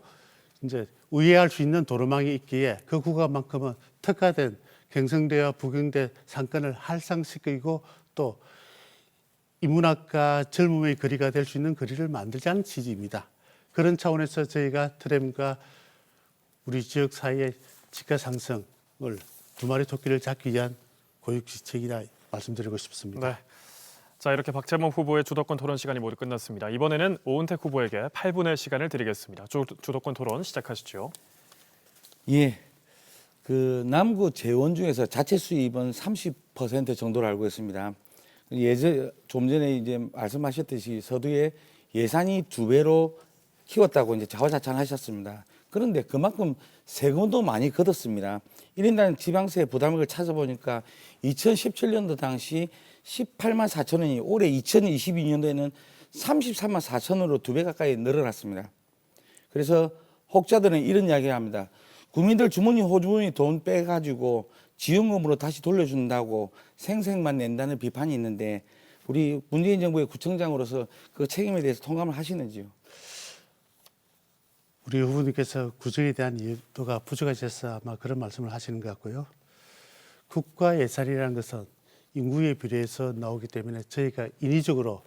이제 우회할 수 있는 도로망이 있기에 그 구간만큼은 특화된 경성대와 부경대 상권을 활성시키고 또 인문학과 젊음의 거리가 될 수 있는 거리를 만들자는 취지입니다. 그런 차원에서 저희가 트램과 우리 지역 사회의 집가 상승을 두 마리 토끼를 잡기 위한 고육지책이라 말씀드리고 싶습니다. 네. 자, 이렇게 박재범 후보의 주도권 토론 시간이 모두 끝났습니다. 이번에는 오은택 후보에게 8분의 시간을 드리겠습니다. 주도권 토론 시작하시죠. 예. 그 남구 재원 중에서 자체 수입은 30% 정도로 알고 있습니다. 좀 전에 이제 말씀하셨듯이 서두에 예산이 2배로 키웠다고 이제 자화자찬하셨습니다. 그런데 그만큼 세금도 많이 걷었습니다. 1인당 지방세 부담액을 찾아보니까 2017년도 당시 18만 4천 원이 올해 2022년도에는 33만 4천 원으로 2배 가까이 늘어났습니다. 그래서 혹자들은 이런 이야기를 합니다. 국민들 주머니 호주머니 돈 빼가지고 지원금으로 다시 돌려준다고 생색만 낸다는 비판이 있는데 우리 문재인 정부의 구청장으로서 그 책임에 대해서 통감을 하시는지요? 우리 후보님께서 구정에 대한 이해도가 부족하셔서 아마 그런 말씀을 하시는 것 같고요. 국가 예산이라는 것은 인구에 비례해서 나오기 때문에 저희가 인위적으로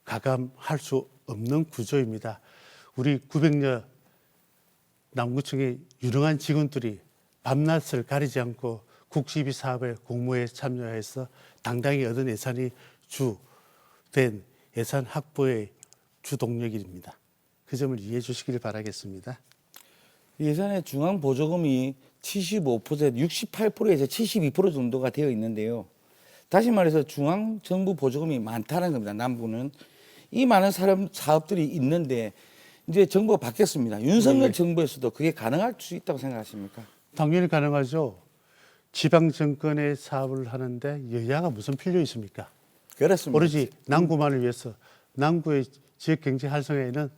가감할 수 없는 구조입니다. 우리 900여 남구청의 유능한 직원들이 밤낮을 가리지 않고 국시비 사업에 공모에 참여해서 당당히 얻은 예산이 주된 예산 확보의 주동력입니다. 그 점을 이해해 주시길 바라겠습니다. 예산의 중앙 보조금이 75%, 68%에서 72% 정도가 되어 있는데요. 다시 말해서 중앙 정부 보조금이 많다는 겁니다. 남부는 이 많은 사업들이 있는데 이제 정부가 바뀌었습니다. 윤석열 정부에서도 그게 가능할 수 있다고 생각하십니까? 당연히 가능하죠. 지방 정권의 사업을 하는데 여야가 무슨 필요 있습니까? 그렇습니다. 오로지 남구만을 위해서 남구의 지역 경제 활성화에는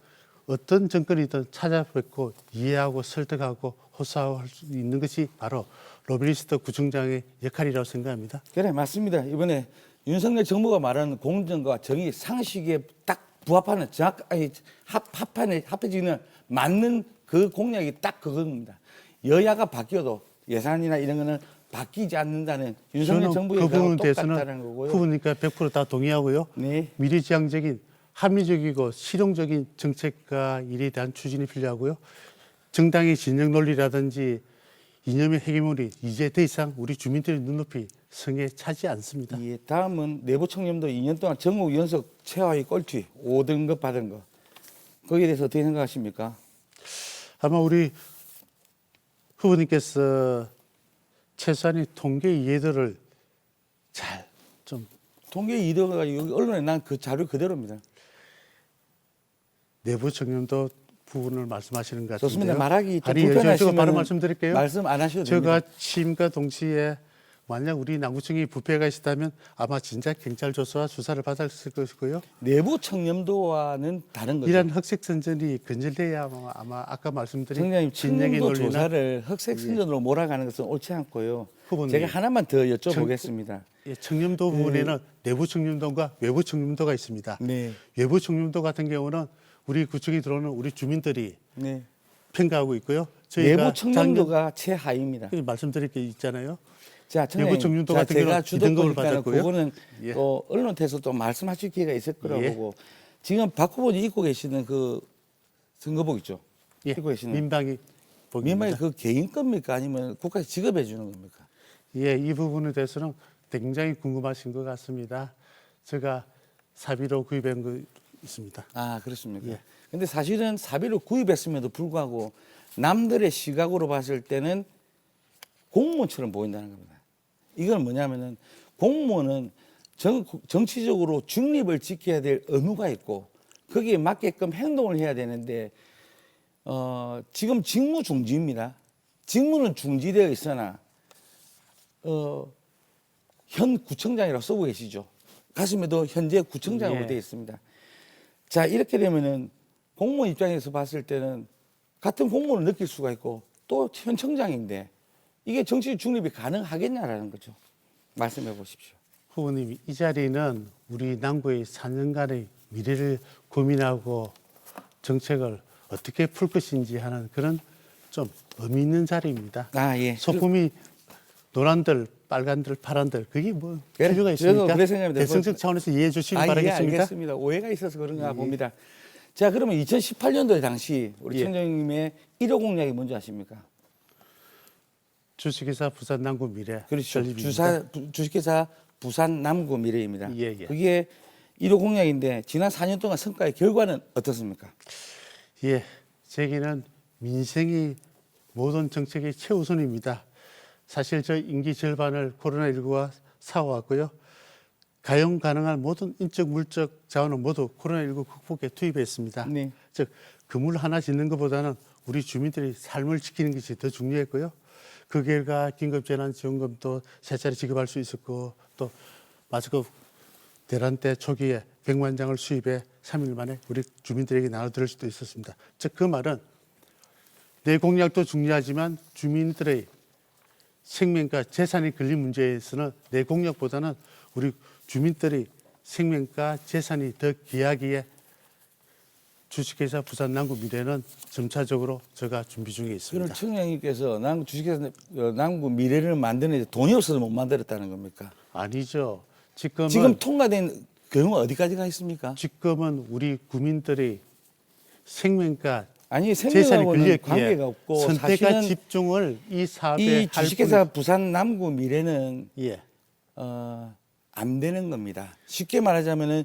어떤 정권이든 찾아뵙고 이해하고 설득하고 호소할 수 있는 것이 바로 로비리스트 구청장의 역할이라고 생각합니다. 그래 맞습니다. 이번에 윤석열 정부가 말하는 공정과 정의 상식에 딱 부합하는 합해지는 맞는 그 공약이 딱 그겁니다. 여야가 바뀌어도 예산이나 이런 거는 바뀌지 않는다는 윤석열 저는 정부의 그 의사와 부분에 똑같다는 대해서는 거고요. 후보니까 100%다 동의하고요. 네. 미래지향적인 합리적이고 실용적인 정책과 일에 대한 추진이 필요하고요. 정당의 진영 논리라든지 이념의 헤게모니 이제 더 이상 우리 주민들의 눈높이 성에 차지 않습니다. 예, 다음은 내부 청렴도 2년 동안 전국 연속 최하위 꼴찌 5등급 받은 거. 거기에 대해서 어떻게 생각하십니까? 아마 우리 후보님께서 최소한의 통계 이해도를 잘 좀 통계 이도가 여기 언론에 난 그 자료 그대로입니다. 내부 청렴도 부분을 말씀하시는 것 같은데요. 좋습니다. 말하기 좀 아니, 제가 불편하시면 바로 말씀드릴게요. 말씀 안 하셔도 제가 됩니다. 취임과 동시에 만약 우리 남구청이 부패가 있었다면 아마 진짜 경찰 조사와 수사를 받았을 것이고요. 내부 청렴도와는 다른 거죠. 이런 흑색 선전이 건절돼야 아마 아까 말씀드린 청장님 진영의 청렴도 논리나 조사를 흑색 선전으로 몰아가는 것은 옳지 않고요. 후보님. 제가 하나만 더 여쭤보겠습니다. 예, 청렴도 부분에는 내부 청렴도과 외부 청렴도가 있습니다. 네, 외부 청렴도 같은 경우는 우리 구청에 들어오는 우리 주민들이 네. 평가하고 있고요. 저희가 내부 청렴도가 최하위입니다. 작년 말씀드릴 게 있잖아요. 자, 내부 청렴도 같은 제가 경우는 주도권이니까 이등급을 받았고요. 그거는 예. 또 언론에서 또 말씀하실 기회가 있을 거라고 예. 보고 지금 박 후보님 입고 계시는 그 선거복 있죠? 예, 입고 계시는 민방위 복입니다. 민방위 그 개인 겁니까 아니면 국가에서 지급해 주는 겁니까? 예, 이 부분에 대해서는 굉장히 궁금하신 것 같습니다. 제가 사비로 구입한 거 있습니다. 아, 그렇습니까? 예. 근데 사실은 사비로 구입했음에도 불구하고 남들의 시각으로 봤을 때는 공무원처럼 보인다는 겁니다. 이건 뭐냐면은 공무원은 정치적으로 중립을 지켜야 될 의무가 있고 거기에 맞게끔 행동을 해야 되는데 지금 직무 중지입니다. 직무는 중지되어 있으나 현 구청장이라고 쓰고 계시죠. 가슴에도 현재 구청장으로 예. 되어 있습니다. 자, 이렇게 되면은 공무원 입장에서 봤을 때는 같은 공무원을 느낄 수가 있고 또 현 청장인데 이게 정치 중립이 가능하겠냐라는 거죠. 말씀해 보십시오. 후보님, 이 자리는 우리 남구의 4년간의 미래를 고민하고 정책을 어떻게 풀 것인지 하는 그런 좀 의미 있는 자리입니다. 아, 예. 소품이 노란들, 빨간들, 파란들 그게 뭐 그래, 필요가 저도 있습니까? 그래 생각합니다. 대승적 차원에서 이해해 주시기 예, 바라겠습니다. 알겠습니다. 오해가 있어서 그런가 봅니다. 자, 그러면 2018년도에 당시 우리 예. 청장님의 1호 공약이 뭔지 아십니까? 주식회사 부산 남구 미래 그렇죠. 설립입니다. 주식회사 부산 남구 미래입니다. 예, 예. 그게 1호 공약인데 지난 4년 동안 성과의 결과는 어떻습니까? 예, 제기는 민생이 모든 정책의 최우선입니다. 사실 저 임기 절반을 코로나19가 사와왔고요. 가용 가능한 모든 인적 물적 자원은 모두 코로나19 극복에 투입했습니다. 네. 즉 건물 하나 짓는 것보다는 우리 주민들의 삶을 지키는 것이 더 중요했고요. 그 결과 긴급재난지원금도 세 차례 지급할 수 있었고 또 마스크 대란 때 초기에 100만 장을 수입해 3일 만에 우리 주민들에게 나눠드릴 수도 있었습니다. 즉 그 말은 내 공약도 중요하지만 주민들의 생명과 재산이 걸린 문제에서는 내 공약보다는 우리 주민들의 생명과 재산이 더 귀하기에 주식회사 부산 남구 미래는 점차적으로 제가 준비 중에 그럼 있습니다. 청장님께서 남구 주식회사 남구 미래를 만드는데 돈이 없어서 못 만들었다는 겁니까? 아니죠. 지금은 지금 통과된 경우가 어디까지 가 있습니까? 지금은 우리 국민들의 생명과 아니 재산이 생명하고는 걸렸기에 관계가 없고 선택과 사실은 집중을 이 사업에 이 할 주식회사 부산 남구 미래는 예. 안 되는 겁니다. 쉽게 말하자면은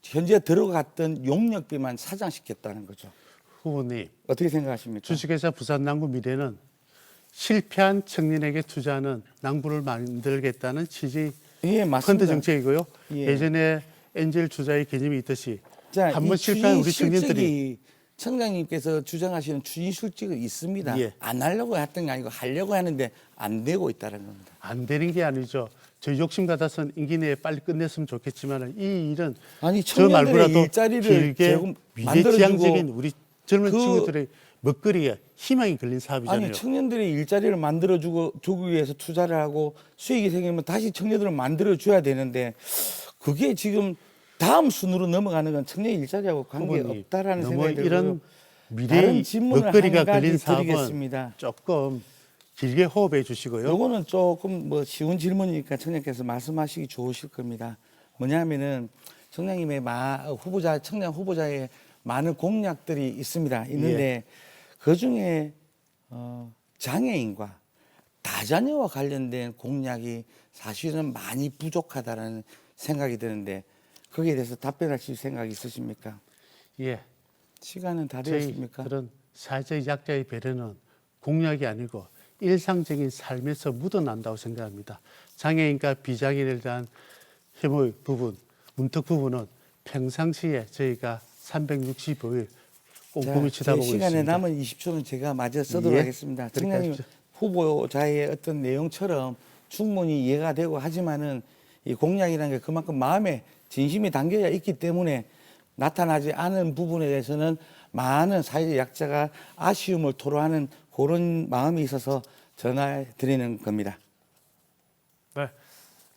현재 들어갔던 용역비만 사장시켰다는 거죠. 후보님, 어떻게 생각하십니까? 주식회사 부산 남구 미래는 실패한 청년에게 투자하는 남구를 만들겠다는 취지의 예, 펀드 맞습니다. 정책이고요. 예. 예전에 엔젤 투자의 개념이 있듯이 자, 한 번 이 실패한 우리 추진 청년들이 실직이 청장님께서 주장하시는 추진 실직은 있습니다. 예. 안 하려고 했던 게 아니고 하려고 하는데 안 되고 있다는 겁니다. 안 되는 게 아니죠. 저 욕심 같아서는 임기 내에 빨리 끝냈으면 좋겠지만 이 일은 아니 저 청년들의 말고라도 일자리를 길게 만들어주고 미래지향적인 우리 젊은 그- 친구들의 먹거리에 희망이 걸린 사업이잖아요. 아니 청년들이 일자리를 만들어주고 주기 위해서 투자를 하고 수익이 생기면 다시 청년들을 만들어줘야 되는데 그게 지금 다음 순으로 넘어가는 건 청년 일자리하고 관계 후보님, 없다라는 너무 생각이 들고요. 이런 미래의 다른 질문을 먹거리가 한 가지 걸린 사업은 드리겠습니다. 조금 길게 호흡해 주시고요. 요거는 조금 뭐 쉬운 질문이니까 청장께서 말씀하시기 좋으실 겁니다. 뭐냐면은 청장님의 청장 후보자의 많은 공약들이 있습니다. 있는데 그 중에 장애인과 다자녀와 관련된 공약이 사실은 많이 부족하다는 생각이 드는데 거기에 대해서 답변하실 생각이 있으십니까? 예, 시간은 다 되었습니까? 저희들은 사회적 약자의 배려는 공약이 아니고 일상적인 삶에서 묻어난다고 생각합니다. 장애인과 비장애인에 대한 혐오 부분, 문턱 부분은 평상시에 저희가 365일 꼼꼼히 쳐다보고 시간에 있습니다. 남은 20초는 제가 마저 쓰도록 예, 하겠습니다. 그렇게 청장님 하십시오. 후보자의 어떤 내용처럼 충분히 이해가 되고 하지만은 이 공약이라는 게 그만큼 마음에 진심이 담겨야 있기 때문에 나타나지 않은 부분에 대해서는 많은 사회적 약자가 아쉬움을 토로하는 그런 마음이 있어서 전화해 드리는 겁니다. 네.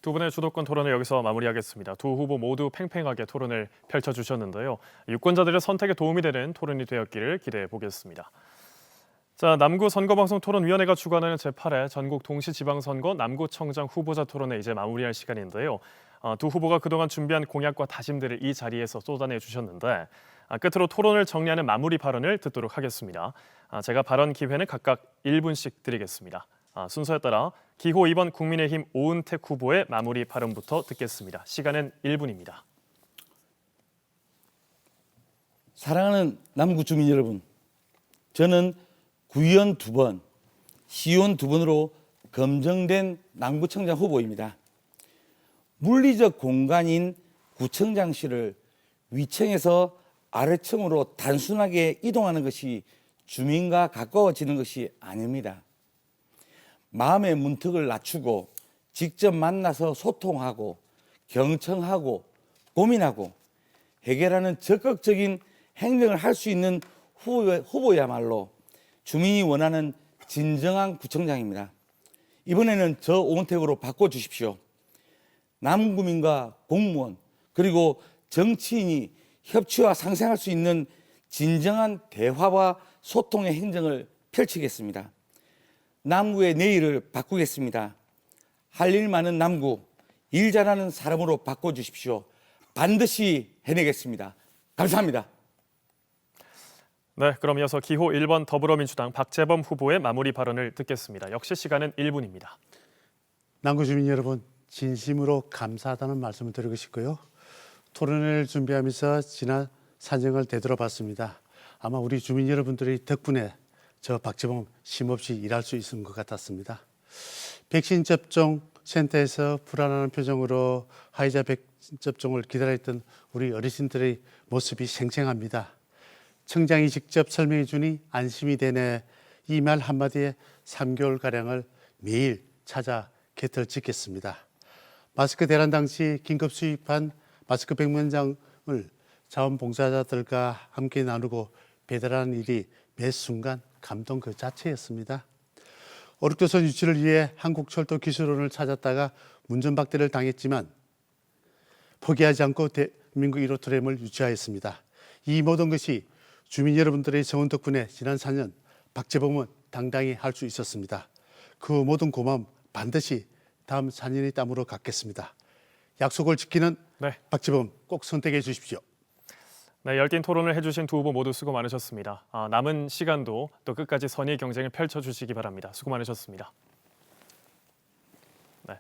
두 분의 주도권 토론을 여기서 마무리하겠습니다. 두 후보 모두 팽팽하게 토론을 펼쳐주셨는데요. 유권자들의 선택에 도움이 되는 토론이 되었기를 기대해 보겠습니다. 자, 남구 선거방송 토론위원회가 주관하는 제8회 전국 동시지방선거 남구청장 후보자 토론에 이제 마무리할 시간인데요. 두 후보가 그동안 준비한 공약과 다짐들을 이 자리에서 쏟아내 주셨는데 끝으로 토론을 정리하는 마무리 발언을 듣도록 하겠습니다. 제가 발언 기회는 각각 1분씩 드리겠습니다. 순서에 따라 기호 2번 국민의힘 오은택 후보의 마무리 발언부터 듣겠습니다. 시간은 1분입니다. 사랑하는 남구 주민 여러분, 저는 구의원 2번, 시의원 2번으로 검증된 남구청장 후보입니다. 물리적 공간인 구청장실을 위층에서 아래층으로 단순하게 이동하는 것이 주민과 가까워지는 것이 아닙니다. 마음의 문턱을 낮추고 직접 만나서 소통하고 경청하고 고민하고 해결하는 적극적인 행정을 할 수 있는 후보야말로 주민이 원하는 진정한 구청장입니다. 이번에는 저 오은택으로 바꿔주십시오. 남구민과 공무원 그리고 정치인이 협치와 상생할 수 있는 진정한 대화와 소통의 행정을 펼치겠습니다. 남구의 내일을 바꾸겠습니다. 할 일 많은 남구, 일 잘하는 사람으로 바꿔주십시오. 반드시 해내겠습니다. 감사합니다. 네, 그럼 이어서 기호 1번 더불어민주당 박재범 후보의 마무리 발언을 듣겠습니다. 역시 시간은 1분입니다. 남구 주민 여러분, 진심으로 감사하다는 말씀을 드리고 싶고요. 토론회를 준비하면서 지난 사정을 되돌아봤습니다. 아마 우리 주민 여러분들이 덕분에 저 박재범 쉼없이 일할 수 있는 것 같았습니다. 백신 접종 센터에서 불안한 표정으로 화이자 백신 접종을 기다렸던 우리 어르신들의 모습이 생생합니다. 청장이 직접 설명해 주니 안심이 되네. 이 말 한마디에 3개월가량을 매일 찾아 곁을 지켰습니다. 마스크 대란 당시 긴급 수입한 마스크 100만 장을 자원봉사자들과 함께 나누고 배달하는 일이 매 순간 감동 그 자체였습니다. 오륙도선 유치를 위해 한국철도기술원을 찾았다가 문전박대를 당했지만 포기하지 않고 대한민국 1호 트램을 유치하였습니다. 이 모든 것이 주민 여러분들의 성원 덕분에 지난 4년 박재범은 당당히 할 수 있었습니다. 그 모든 고마움 반드시 다음 4년의 땀으로 갚겠습니다. 약속을 지키는 박재범 꼭 선택해 주십시오. 네, 열띤 토론을 해주신 두 후보 모두 수고 많으셨습니다. 남은 시간도 또 끝까지 선의 경쟁을 펼쳐주시기 바랍니다. 수고 많으셨습니다. 네.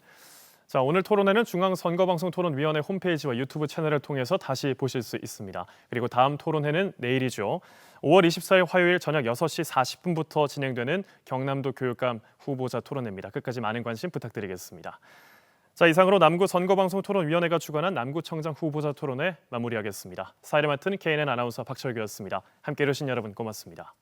자, 오늘 토론회는 중앙선거방송토론위원회 홈페이지와 유튜브 채널을 통해서 다시 보실 수 있습니다. 그리고 다음 토론회는 내일이죠. 5월 24일 화요일 저녁 6시 40분부터 진행되는 경남도 교육감 후보자 토론회입니다. 끝까지 많은 관심 부탁드리겠습니다. 자, 이상으로 남구 선거방송토론위원회가 주관한 남구청장 후보자 토론회 마무리하겠습니다. 사회를 맡은 KNN 아나운서 박철규였습니다. 함께해 주신 여러분 고맙습니다.